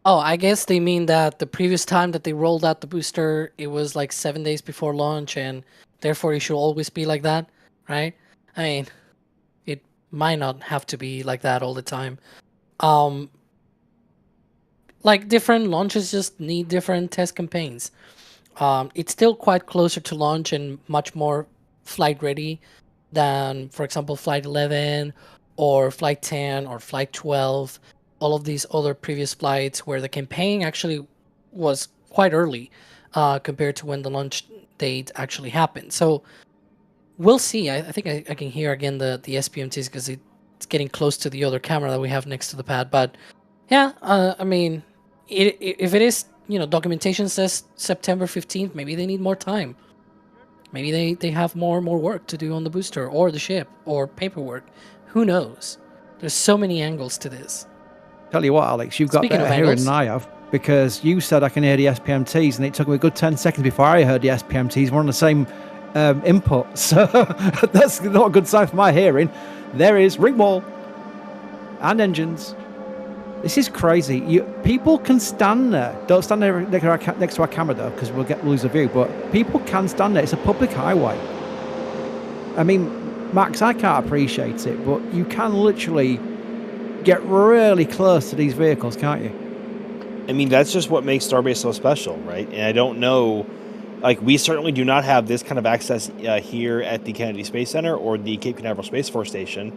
Oh, I guess they mean that the previous time that they rolled out the booster, it was like 7 days before launch, and therefore it should always be like that, right? I mean, it might not have to be like that all the time. Like, different launches just need different test campaigns. It's still quite closer to launch and much more flight ready than, for example, Flight 11 or Flight 10 or Flight 12. All of these other previous flights where the campaign actually was quite early compared to when the launch date actually happened. So we'll see. I think I can hear again the SPMTs because it's getting close to the other camera that we have next to the pad. But yeah, I mean, if it is, documentation says September 15th, maybe they need more time. Maybe they have more work to do on the booster or the ship or paperwork. Who knows? There's so many angles to this. Tell you what, Alex, you've got better hearing than I have, because you said I can hear the SPMTs, and it took me a good 10 seconds before I heard the SPMTs. We're on the same input, so that's not a good sign for my hearing. There is ring wall and engines. This is crazy. People can stand there. Don't stand there next to our camera, though, because we'll lose a view. But people can stand there. It's a public highway. I mean, Max, I can't appreciate it, but you can literally get really close to these vehicles, can't you? I mean, that's just what makes Starbase so special, right? And I don't know, like, we certainly do not have this kind of access here at the Kennedy Space Center or the Cape Canaveral Space Force Station.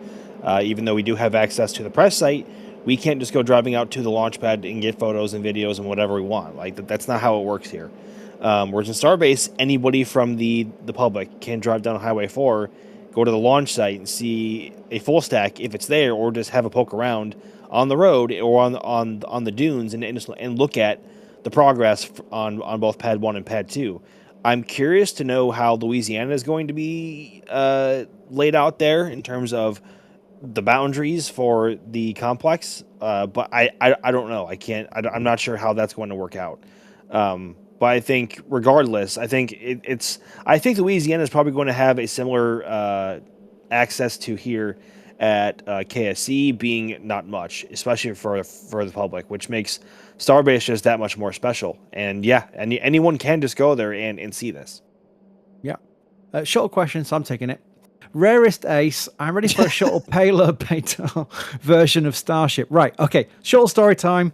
Even though we do have access to the press site, we can't just go driving out to the launch pad and get photos and videos and whatever we want. Like, that's not how it works here. Whereas in Starbase, anybody from the public can drive down Highway 4, go to the launch site and see a full stack if it's there, or just have a poke around on the road or on the dunes and look at the progress on both Pad 1 and Pad 2. I'm curious to know how Louisiana is going to be laid out there in terms of the boundaries for the complex, but I don't know. I'm not sure how that's going to work out. But I think, regardless, I think I think Louisiana is probably going to have a similar access to here at KSC, being not much, especially for the public, which makes Starbase just that much more special. And yeah, anyone can just go there and see this. Yeah. Shuttle question, so I'm taking it. Rarest ace. I'm ready for a shuttle payload beta version of Starship. Right. Okay. Shuttle story time.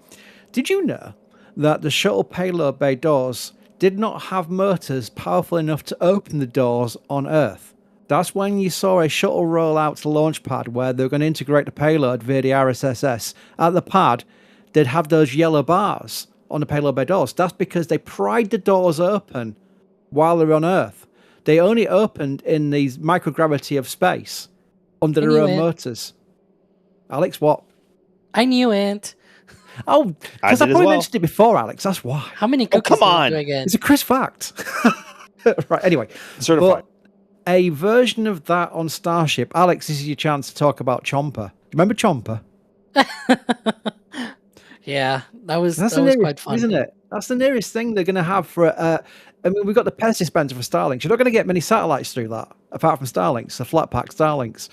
Did you know that the shuttle payload bay doors did not have motors powerful enough to open the doors on Earth? That's when you saw a shuttle roll out to the launch pad where they're going to integrate the payload via the RSSS. At the pad, they'd have those yellow bars on the payload bay doors. That's because they pried the doors open while they're on Earth. They only opened in the microgravity of space under their own motors. Alex, what? I knew it. Oh, because I probably mentioned it before, Alex. That's why. How many cookies do I get? It's a Chris fact. Right, anyway. Certified. A version of that on Starship. Alex, this is your chance to talk about Chomper. Remember Chomper? Yeah, that was quite fun. Isn't it? That's the nearest thing they're going to have for... I mean, we've got the PES dispenser for Starlinks. You're not going to get many satellites through that, apart from Starlinks, the flat pack Starlinks.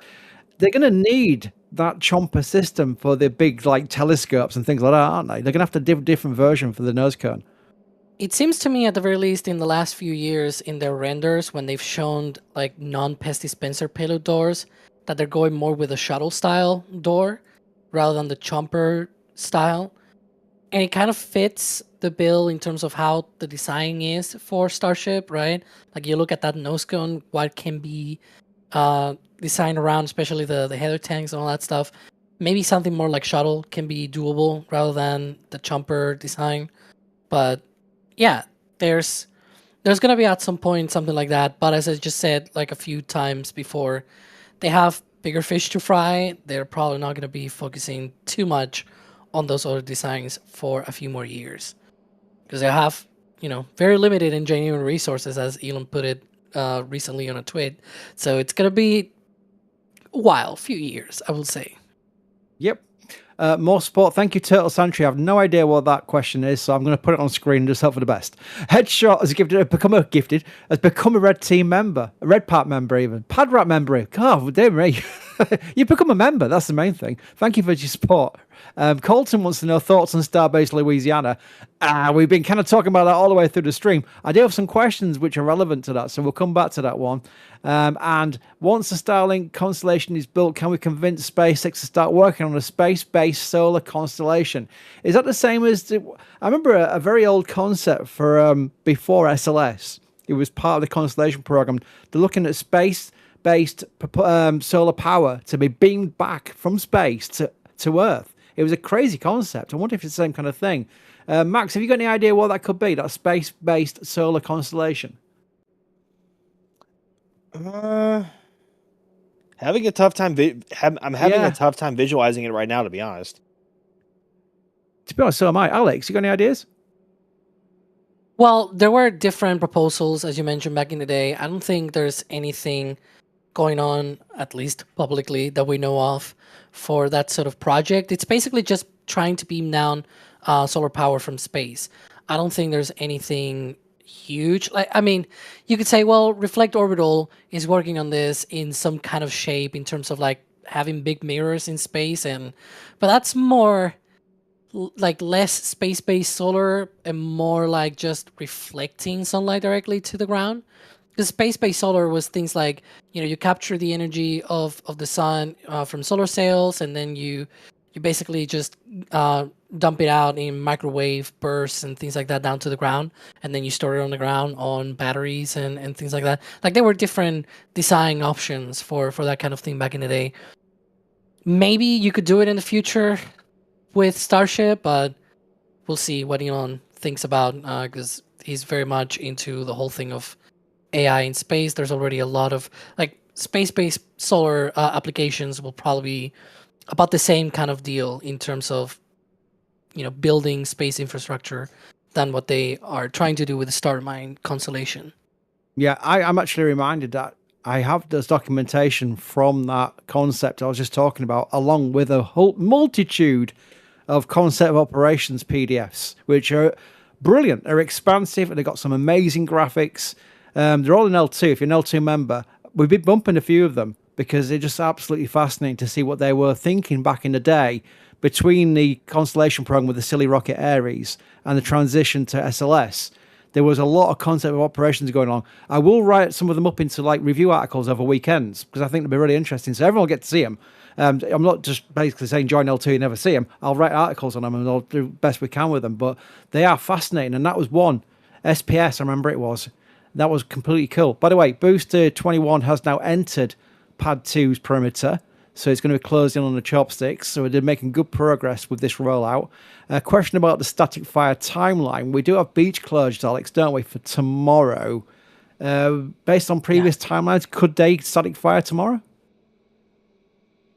They're going to need that Chomper system for the big like telescopes and things like that, aren't they? They're going to have to do a different version for the nose cone. It seems to me, at the very least, in the last few years, in their renders, when they've shown like non-PES dispenser payload doors, that they're going more with a shuttle style door rather than the Chomper style. And it kind of fits the bill in terms of how the design is for Starship, right? Like you look at that nose cone, what can be designed around, especially the header tanks and all that stuff. Maybe something more like shuttle can be doable rather than the Chomper design. But yeah, there's going to be at some point something like that. But as I just said like a few times before, they have bigger fish to fry. They're probably not going to be focusing too much on those other designs for a few more years, because they have, very limited engineering resources, as Elon put it recently on a tweet. So it's going to be a few years, I will say. Yep. More support. Thank you, Turtle Santry. I have no idea what that question is, so I'm going to put it on screen and just hope for the best. Headshot has become a Red Team member, a Red Part member even, Pad Rat member. God, dear me. You become a member. That's the main thing. Thank you for your support. Colton wants to know thoughts on Starbase Louisiana. We've been kind of talking about that all the way through the stream. I do have some questions which are relevant to that, so we'll come back to that one. And once the Starlink constellation is built, can we convince SpaceX to start working on a space-based solar constellation? Is that the same as... I remember a very old concept for before SLS. It was part of the constellation program. They're looking at space-based solar power to be beamed back from space to Earth. It was a crazy concept. I wonder if it's the same kind of thing. Max, have you got any idea what that could be, that space-based solar constellation? Having a tough time. I'm having a tough time visualizing it right now, to be honest. To be honest, so am I. Alex, you got any ideas? Well, there were different proposals, as you mentioned, back in the day. I don't think there's anything going on, at least publicly, that we know of for that sort of project. It's basically just trying to beam down solar power from space. I don't think there's anything huge. You could say, well, Reflect Orbital is working on this in some kind of shape in terms of like having big mirrors in space, but that's more like less space-based solar and more like just reflecting sunlight directly to the ground. Because space-based solar was things like, you capture the energy of the sun from solar sails, and then you basically just dump it out in microwave bursts and things like that down to the ground, and then you store it on the ground on batteries and things like that. Like there were different design options for that kind of thing back in the day. Maybe you could do it in the future with Starship, but we'll see what Elon thinks about, because he's very much into the whole thing of AI in space. There's already a lot of like space-based solar applications will probably be about the same kind of deal in terms of, you know, building space infrastructure than what they are trying to do with the Starmine constellation. Yeah, I'm actually reminded that I have this documentation from that concept I was just talking about, along with a whole multitude of concept of operations PDFs, which are brilliant. They're expansive and they've got some amazing graphics. They're all in L2. If you're an L2 member, we've been bumping a few of them because they're just absolutely fascinating to see what they were thinking back in the day between the Constellation program with the silly rocket Ares and the transition to SLS. There was a lot of concept of operations going on. I will write some of them up into like review articles over weekends because I think they'll be really interesting. So everyone will get to see them. I'm not just basically saying join L2 and never see them. I'll write articles on them and I'll do the best we can with them. But they are fascinating. And that was one. SPS, I remember it was. That was completely cool. By the way, Booster 21 has now entered Pad 2's perimeter. So it's going to be closed in on the chopsticks. So they're making good progress with this rollout. A question about the static fire timeline. We do have beach closures, Alex, don't we, for tomorrow? Based on previous timelines, could they static fire tomorrow?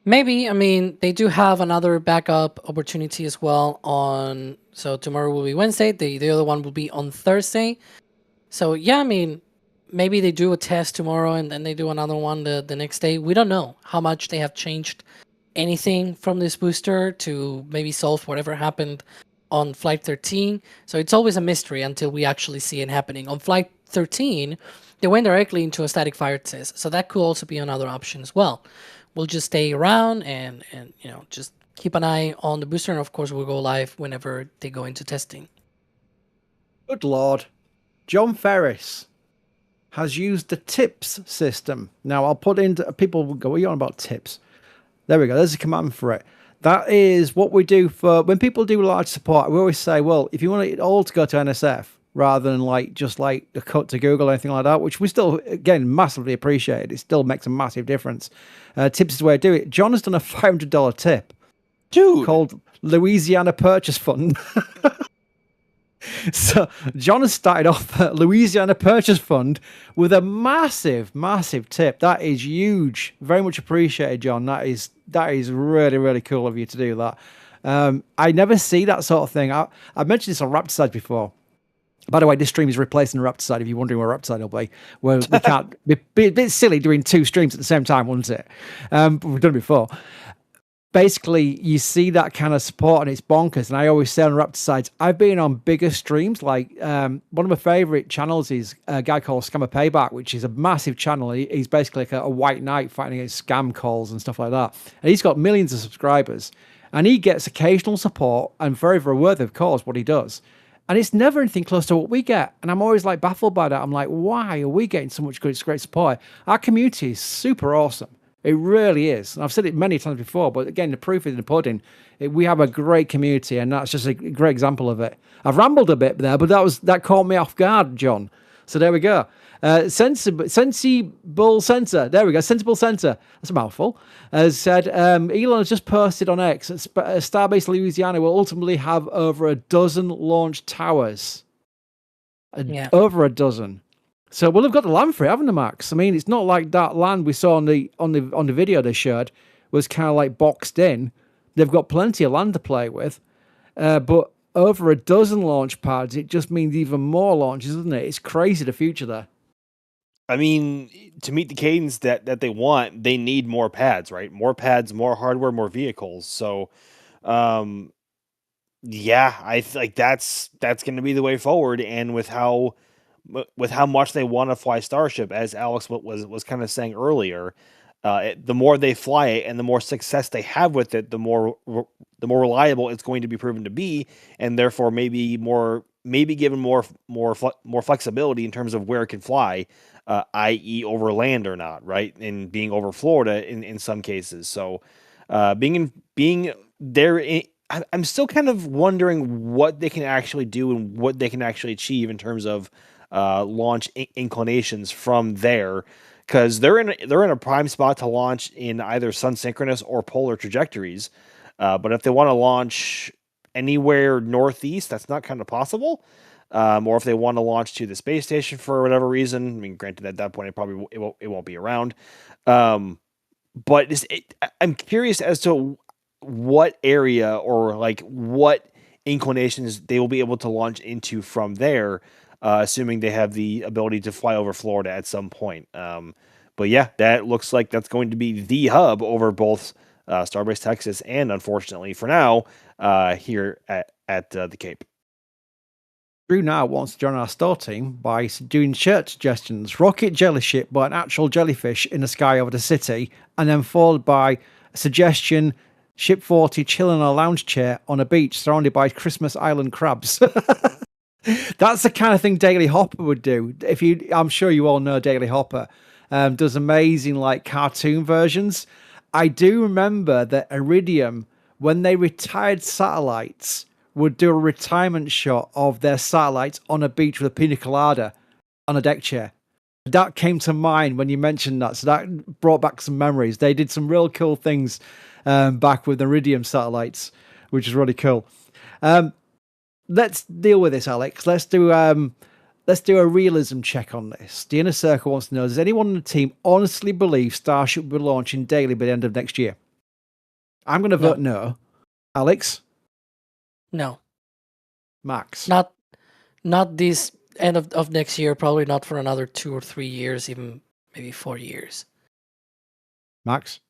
Maybe. I mean, they do have another backup opportunity as well on... So tomorrow will be Wednesday. The other one will be on Thursday. So yeah, I mean, maybe they do a test tomorrow and then they do another one the next day. We don't know how much they have changed anything from this booster to maybe solve whatever happened on Flight 13. So it's always a mystery until we actually see it happening. On Flight 13, they went directly into a static fire test. So that could also be another option as well. We'll just stay around and you know, just keep an eye on the booster. And of course, we'll go live whenever they go into testing. Good Lord. John Ferris has used the TIPS system. Now, I'll put into... People will go, what are you on about TIPS? There we go. There's a command for it. That is what we do for... When people do large support, we always say, well, if you want it all to go to NSF, rather than like just like a cut to Google or anything like that, which we still, again, massively appreciate. It still makes a massive difference. TIPS is the way to do it. John has done a $500 tip. Dude. Called Louisiana Purchase Fund. So John has started off at Louisiana Purchase Fund with a massive, massive tip. That is huge. Very much appreciated, John. That is really, really cool of you to do that. I never see that sort of thing. I've mentioned this on Raptorside before. By the way, this stream is replacing Raptorside, if you're wondering where Raptorside will be. Well, we can't... be a bit silly doing two streams at the same time, wouldn't it? But we've done it before. Basically, you see that kind of support and it's bonkers. And I always say on Raptorsides, I've been on bigger streams. Like one of my favorite channels is a guy called Scammer Payback, which is a massive channel. He's basically like a white knight fighting against scam calls and stuff like that. And he's got millions of subscribers. And he gets occasional support and very, very worthy of cause what he does. And it's never anything close to what we get. And I'm always like baffled by that. I'm like, why are we getting so much good, great support? Our community is super awesome. It really is. And I've said it many times before, but again, the proof is in the pudding. We have a great community, and that's just a great example of it. I've rambled a bit there, but that caught me off guard, John. So there we go. Sensible Sensor. There we go. Sensible Sensor. That's a mouthful. Has said, Elon has just posted on X that Starbase Louisiana will ultimately have over a dozen launch towers. Over a dozen. So, well, they've got the land for it, haven't they, Max? I mean, it's not like that land we saw on the video they showed was kind of like boxed in. They've got plenty of land to play with, but over a dozen launch pads, it just means even more launches, doesn't it? It's crazy, the future there. I mean, to meet the cadence that they want, they need more pads, right? More pads, more hardware, more vehicles. So, yeah, I think that's going to be the way forward. And with how much they want to fly Starship, as Alex was kind of saying earlier, the more they fly it and the more success they have with it, the more reliable it's going to be proven to be, and therefore maybe given more flexibility in terms of where it can fly, i.e. over land or not, right? And being over Florida in some cases. So being there I'm still kind of wondering what they can actually do and what they can actually achieve in terms of launch inclinations from there, because they're in a prime spot to launch in either sun synchronous or polar trajectories. But if they want to launch anywhere northeast, that's not kind of possible. Or if they want to launch to the space station for whatever reason, I mean, granted at that point it won't be around. But I'm curious as to what area or like what inclinations they will be able to launch into from there, assuming they have the ability to fly over Florida at some point. But yeah, that looks like that's going to be the hub over both Starbase, Texas, and unfortunately for now, here at the Cape. Drew now wants to join our store team by doing shirt suggestions. Rocket jelly ship by an actual jellyfish in the sky over the city, and then followed by a suggestion: Ship 40 chilling on a lounge chair on a beach surrounded by Christmas Island crabs. That's the kind of thing Daily Hopper would do. I'm sure you all know Daily Hopper does amazing like cartoon versions. I do remember that Iridium, when they retired satellites, would do a retirement shot of their satellites on a beach with a pina colada on a deck chair. That came to mind when you mentioned that, so that brought back some memories. They did some real cool things back with Iridium satellites, which is really cool. Let's deal with this, Alex. Let's do a realism check on this. The Inner Circle wants to know: does anyone on the team honestly believe Starship will be launching daily by the end of next year? I'm going to vote no. Alex? No. Max? Not this end of next year, probably not for another 2 or 3 years, even maybe 4 years. Max?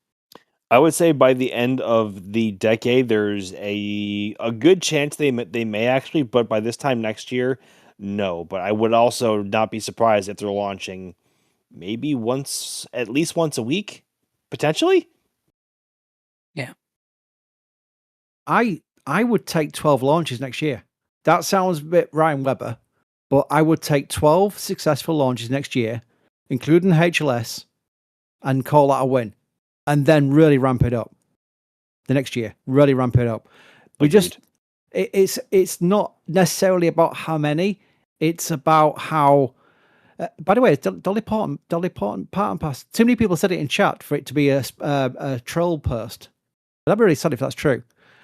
I would say by the end of the decade, there's a good chance they may actually, but by this time next year, no. But I would also not be surprised if they're launching maybe at least once a week, potentially. Yeah. I would take 12 launches next year. That sounds a bit Ryan Webber, but I would take 12 successful launches next year, including HLS, and call that a win. And then really ramp it up the next year. Really ramp it up. It's not necessarily about how many. It's about how. By the way, Dolly Parton passed. Too many people said it in chat for it to be a troll post. I'd be really sad if that's true.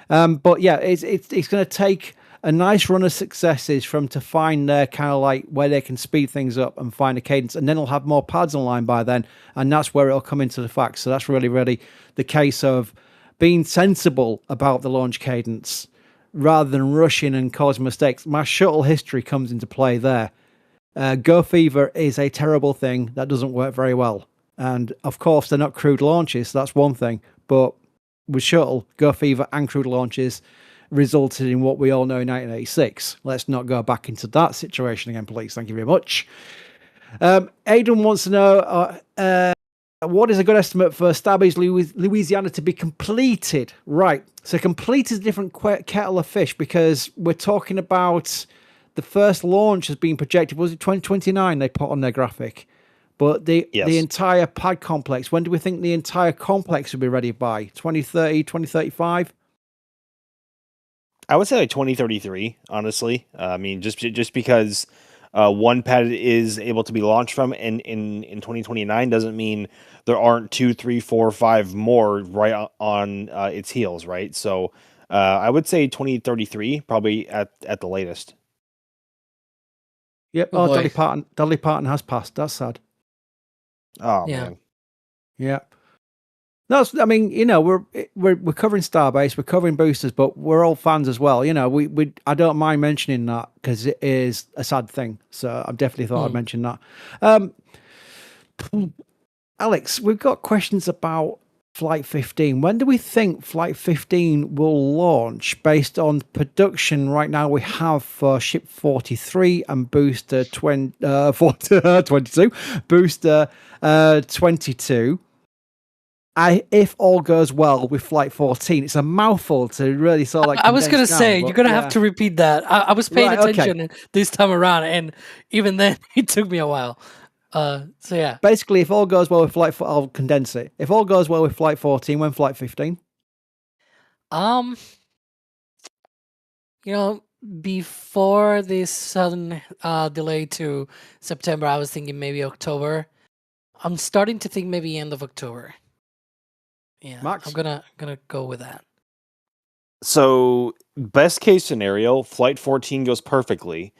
But yeah, it's going to take a nice run of successes from to find their kind of like where they can speed things up and find a cadence, and then they'll have more pads online by then, and that's where it'll come into the facts. So that's really, really the case of being sensible about the launch cadence rather than rushing and causing mistakes. My shuttle history comes into play there. Go Fever is a terrible thing that doesn't work very well, and of course they're not crewed launches, so that's one thing, but with shuttle, Go Fever and crewed launches resulted in what we all know in 1986. Let's not go back into that situation again, please. Thank you very much. Aidan wants to know what is a good estimate for Starbase Louisiana to be completed? Right. So complete is a different kettle of fish, because we're talking about the first launch has been projected. Was it 2029 they put on their graphic? But the entire pad complex, when do we think the entire complex will be ready by? 2030, 2035? I would say like 2033, honestly. I mean, just because one pad is able to be launched from in 2029 doesn't mean there aren't 2, 3, 4, 5 more right on its heels, right? So I would say 2033, probably at the latest. Yep. Oh, Dolly Parton has passed. That's sad. Oh Yeah. man. Yeah. No, I mean, you know, we're covering Starbase, we're covering boosters, but we're all fans as well. You know, we I don't mind mentioning that because it is a sad thing. So I definitely thought I'd mention that. Alex, we've got questions about Flight 15. When do we think Flight 15 will launch based on production right now we have for Ship 43 and Booster 22, Booster 22? If all goes well with Flight 14, it's a mouthful to really sort of like. I was going to say, you're going to have to repeat that. I was paying attention this time around, and even then, it took me a while. So yeah. Basically, if all goes well with Flight 14, I'll condense it. If all goes well with Flight 14, when Flight 15? before this sudden delay to September, I was thinking maybe October. I'm starting to think maybe end of October. Yeah, Max? I'm gonna go with that. So, best case scenario, Flight 14 goes perfectly.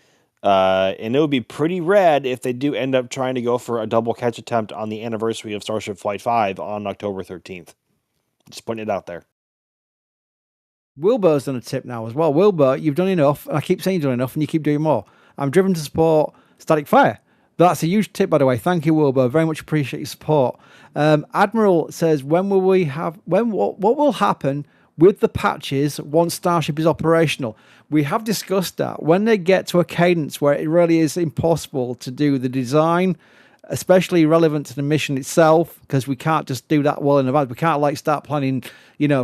And it would be pretty rad if they do end up trying to go for a double catch attempt on the anniversary of Starship Flight 5 on October 13th. Just putting it out there. Wilbur's done a tip now as well. Wilbur, you've done enough. And I keep saying you've done enough, and you keep doing more. I'm driven to support static fire. That's a huge tip, by the way. Thank you, Wilbur. Very much appreciate your support. Admiral says, what will happen with the patches once Starship is operational? We have discussed that. When they get to a cadence where it really is impossible to do the design, especially relevant to the mission itself, because we can't just do that well in advance. We can't start planning,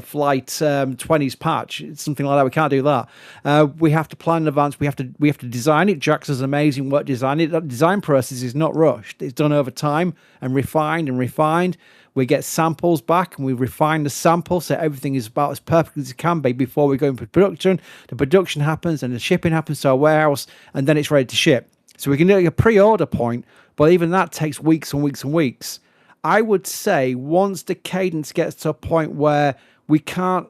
flight 20's patch, something like that. We can't do that. We have to plan in advance. We have to design it. Jax does amazing work designing it. That design process is not rushed. It's done over time and refined. We get samples back and we refine the sample so everything is about as perfect as it can be before we go into production. The production happens and the shipping happens to our warehouse, and then it's ready to ship. So we can do a pre-order point, but even that takes weeks and weeks and weeks. I would say once the cadence gets to a point where we can't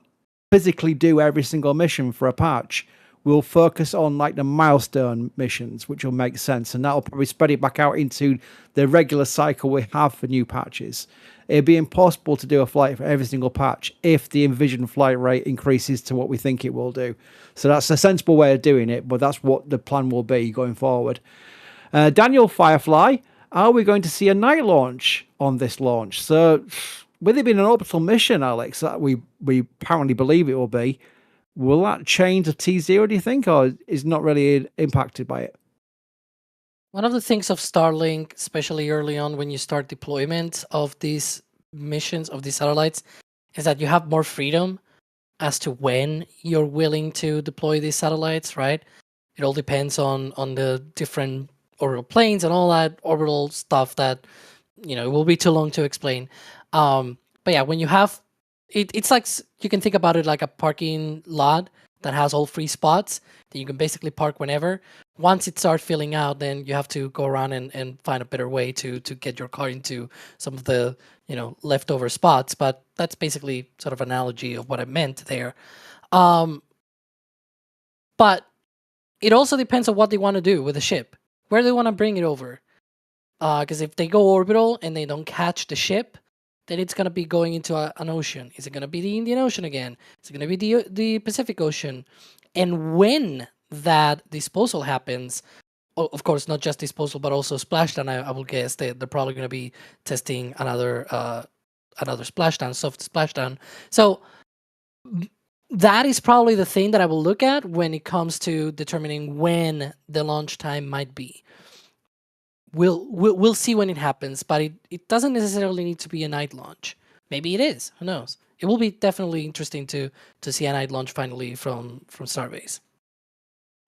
physically do every single mission for a patch, we'll focus on the milestone missions, which will make sense, and that'll probably spread it back out into the regular cycle we have for new patches. It'd be impossible to do a flight for every single patch if the envisioned flight rate increases to what we think it will do. So that's a sensible way of doing it, but that's what the plan will be going forward. Daniel Firefly, are we going to see a night launch on this launch? So with it being an orbital mission, Alex, that we apparently believe it will be, will that change the T0, do you think, or is not really impacted by it? One of the things of Starlink, especially early on when you start deployment of these missions, of these satellites, is that you have more freedom as to when you're willing to deploy these satellites, right? It all depends on the different orbital planes and all that orbital stuff that, it will be too long to explain. But yeah, when you have, it's like, you can think about it like a parking lot that has all free spots that you can basically park whenever. Once it starts filling out, then you have to go around and find a better way to get your car into some of the leftover spots. But that's basically sort of analogy of what I meant there. But it also depends on what they want to do with the ship, where they want to bring it over. Because if they go orbital and they don't catch the ship, then it's going to be going into an ocean. Is it going to be the Indian Ocean again? Is it going to be the Pacific Ocean? And when that disposal happens, of course, not just disposal, but also splashdown, I will guess they're probably going to be testing another splashdown, soft splashdown. So that is probably the thing that I will look at when it comes to determining when the launch time might be. We'll see when it happens, but it doesn't necessarily need to be a night launch. Maybe it is. Who knows? It will be definitely interesting to see a night launch finally from Starbase.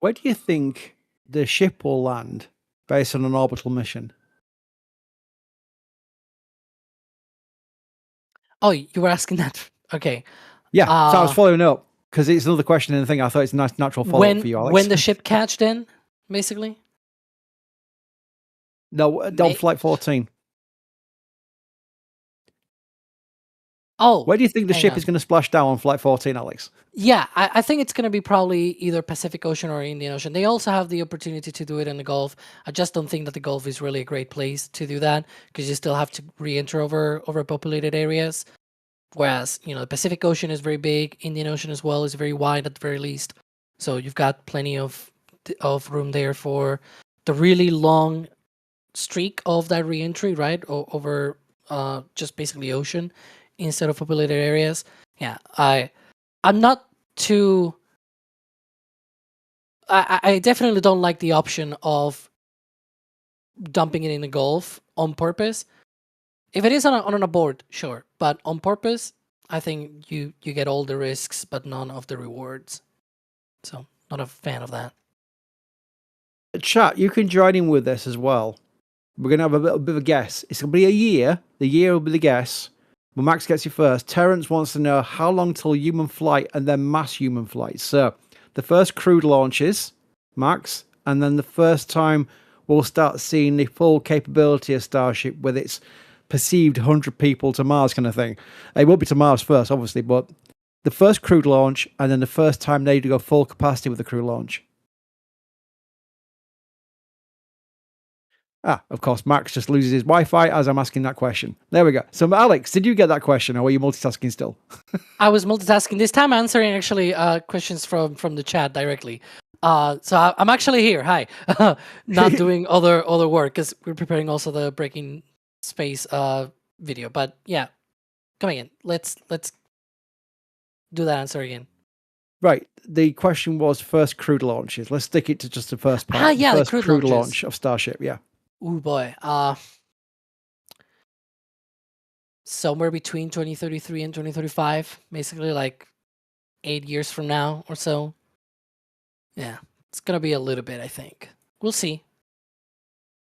Where do you think the ship will land based on an orbital mission? Oh, you were asking that? Okay. Yeah, so I was following up because it's another question in the thing. I thought it's a nice natural follow-up for you, Alex. When the ship catch, then basically. No, on Flight 14. Oh, where do you think the ship is going to splash down on Flight 14, Alex? Yeah, I think it's going to be probably either Pacific Ocean or Indian Ocean. They also have the opportunity to do it in the Gulf. I just don't think that the Gulf is really a great place to do that because you still have to re-enter over overpopulated areas. Whereas, the Pacific Ocean is very big, Indian Ocean as well is very wide at the very least. So you've got plenty of room there for the really long streak of that re-entry, right? Over just basically ocean instead of populated areas. Yeah, I'm not too... I definitely don't like the option of dumping it in the Gulf on purpose. If it is on an abort, sure. But on purpose, I think you get all the risks, but none of the rewards. So, not a fan of that. Chat, you can join in with this as well. We're going to have a little bit of a guess. It's going to be a year. The year will be the guess. Well, Max gets you first. Terrence wants to know how long till human flight and then mass human flight. So the first crewed launches, Max, and then the first time we'll start seeing the full capability of Starship with its perceived 100 people to Mars kind of thing. It won't be to Mars first, obviously, but the first crewed launch and then the first time they go full capacity with the crew launch. Of course, Max just loses his Wi-Fi as I'm asking that question. There we go. So, Alex, did you get that question, or were you multitasking still? I was multitasking this time, answering actually questions from the chat directly. So I'm actually here. Hi, not doing other work because we're preparing also the Breaking Space video. But yeah, coming in. Let's do that answer again. Right. The question was first crewed launches. Let's stick it to just the first part. Yeah, the first crewed launches. launch of Starship. Yeah. Oh boy. Somewhere between 2033 and 2035, basically like 8 years from now or so. Yeah, it's gonna be a little bit, I think. We'll see.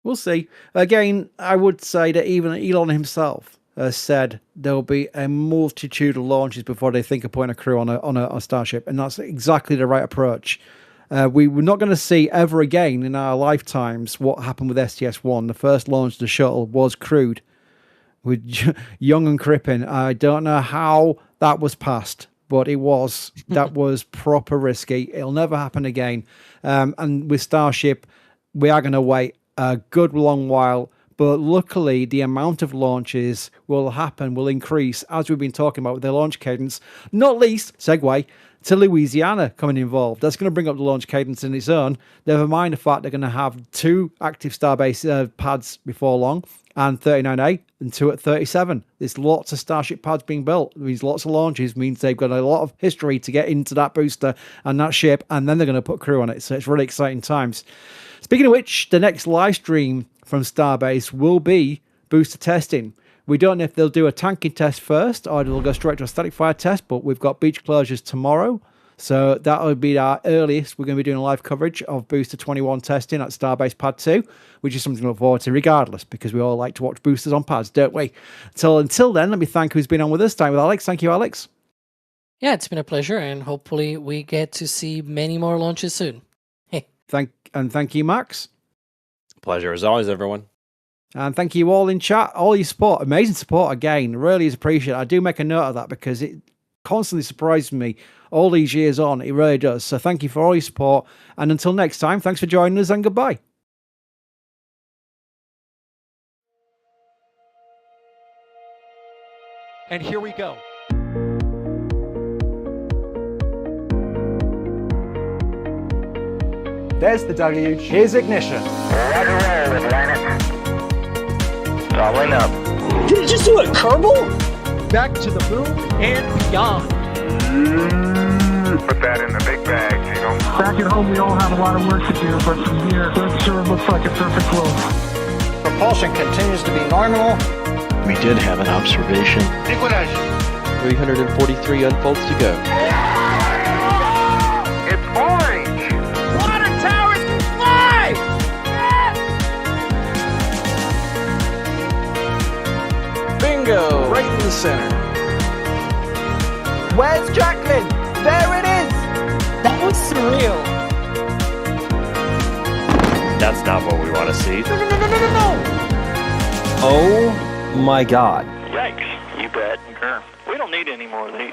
We'll see. Again, I would say that even Elon himself has said there'll be a multitude of launches before they think of putting a crew on a Starship, and that's exactly the right approach. We were not going to see ever again in our lifetimes what happened with STS-1. The first launch of the shuttle was crewed with Young and Crippen. I don't know how that was passed, but it was. That was proper risky. It'll never happen again. And with Starship, we are going to wait a good long while. But luckily, the amount of launches will increase, as we've been talking about with the launch cadence. Not least, segue, to Louisiana coming involved. That's going to bring up the launch cadence in its own. Never mind the fact they're going to have 2 active Starbase pads before long, and 39A, and 2 at 37. There's lots of Starship pads being built. There's lots of launches, means they've got a lot of history to get into that booster and that ship, and then they're going to put crew on it. So it's really exciting times. Speaking of which, the next live stream from Starbase will be booster testing. We don't know if they'll do a tanking test first or they'll go straight to a static fire test, but we've got beach closures tomorrow. So that will be our earliest. We're going to be doing live coverage of Booster 21 testing at Starbase Pad 2, which is something to look forward to regardless, because we all like to watch boosters on pads, don't we? So until then, let me thank who's been on with us. Time with Alex. Thank you, Alex. Yeah, it's been a pleasure, and hopefully we get to see many more launches soon. Hey. Thank you, Max. Pleasure as always, everyone. And thank you all in chat, all your support, amazing support again, really is appreciated. I do make a note of that because it constantly surprises me all these years on, it really does. So thank you for all your support, and until next time, thanks for joining us and goodbye. And here we go. There's the W. Here's ignition. Doubling up. Did it just do a Kerbal? Back to the moon and beyond. Put that in the big bag, Jingle. Back at home, we all have a lot of work to do, but from here, it sure looks like a perfect world. Propulsion continues to be nominal. We did have an observation. 343 unfolds to go. It's orange. Water towers, fly! Bingo! Right in the center. Where's Jacqueline? There it is! That was surreal. That's not what we want to see. No. Oh my God. Yikes. You bet. We don't need any more of these.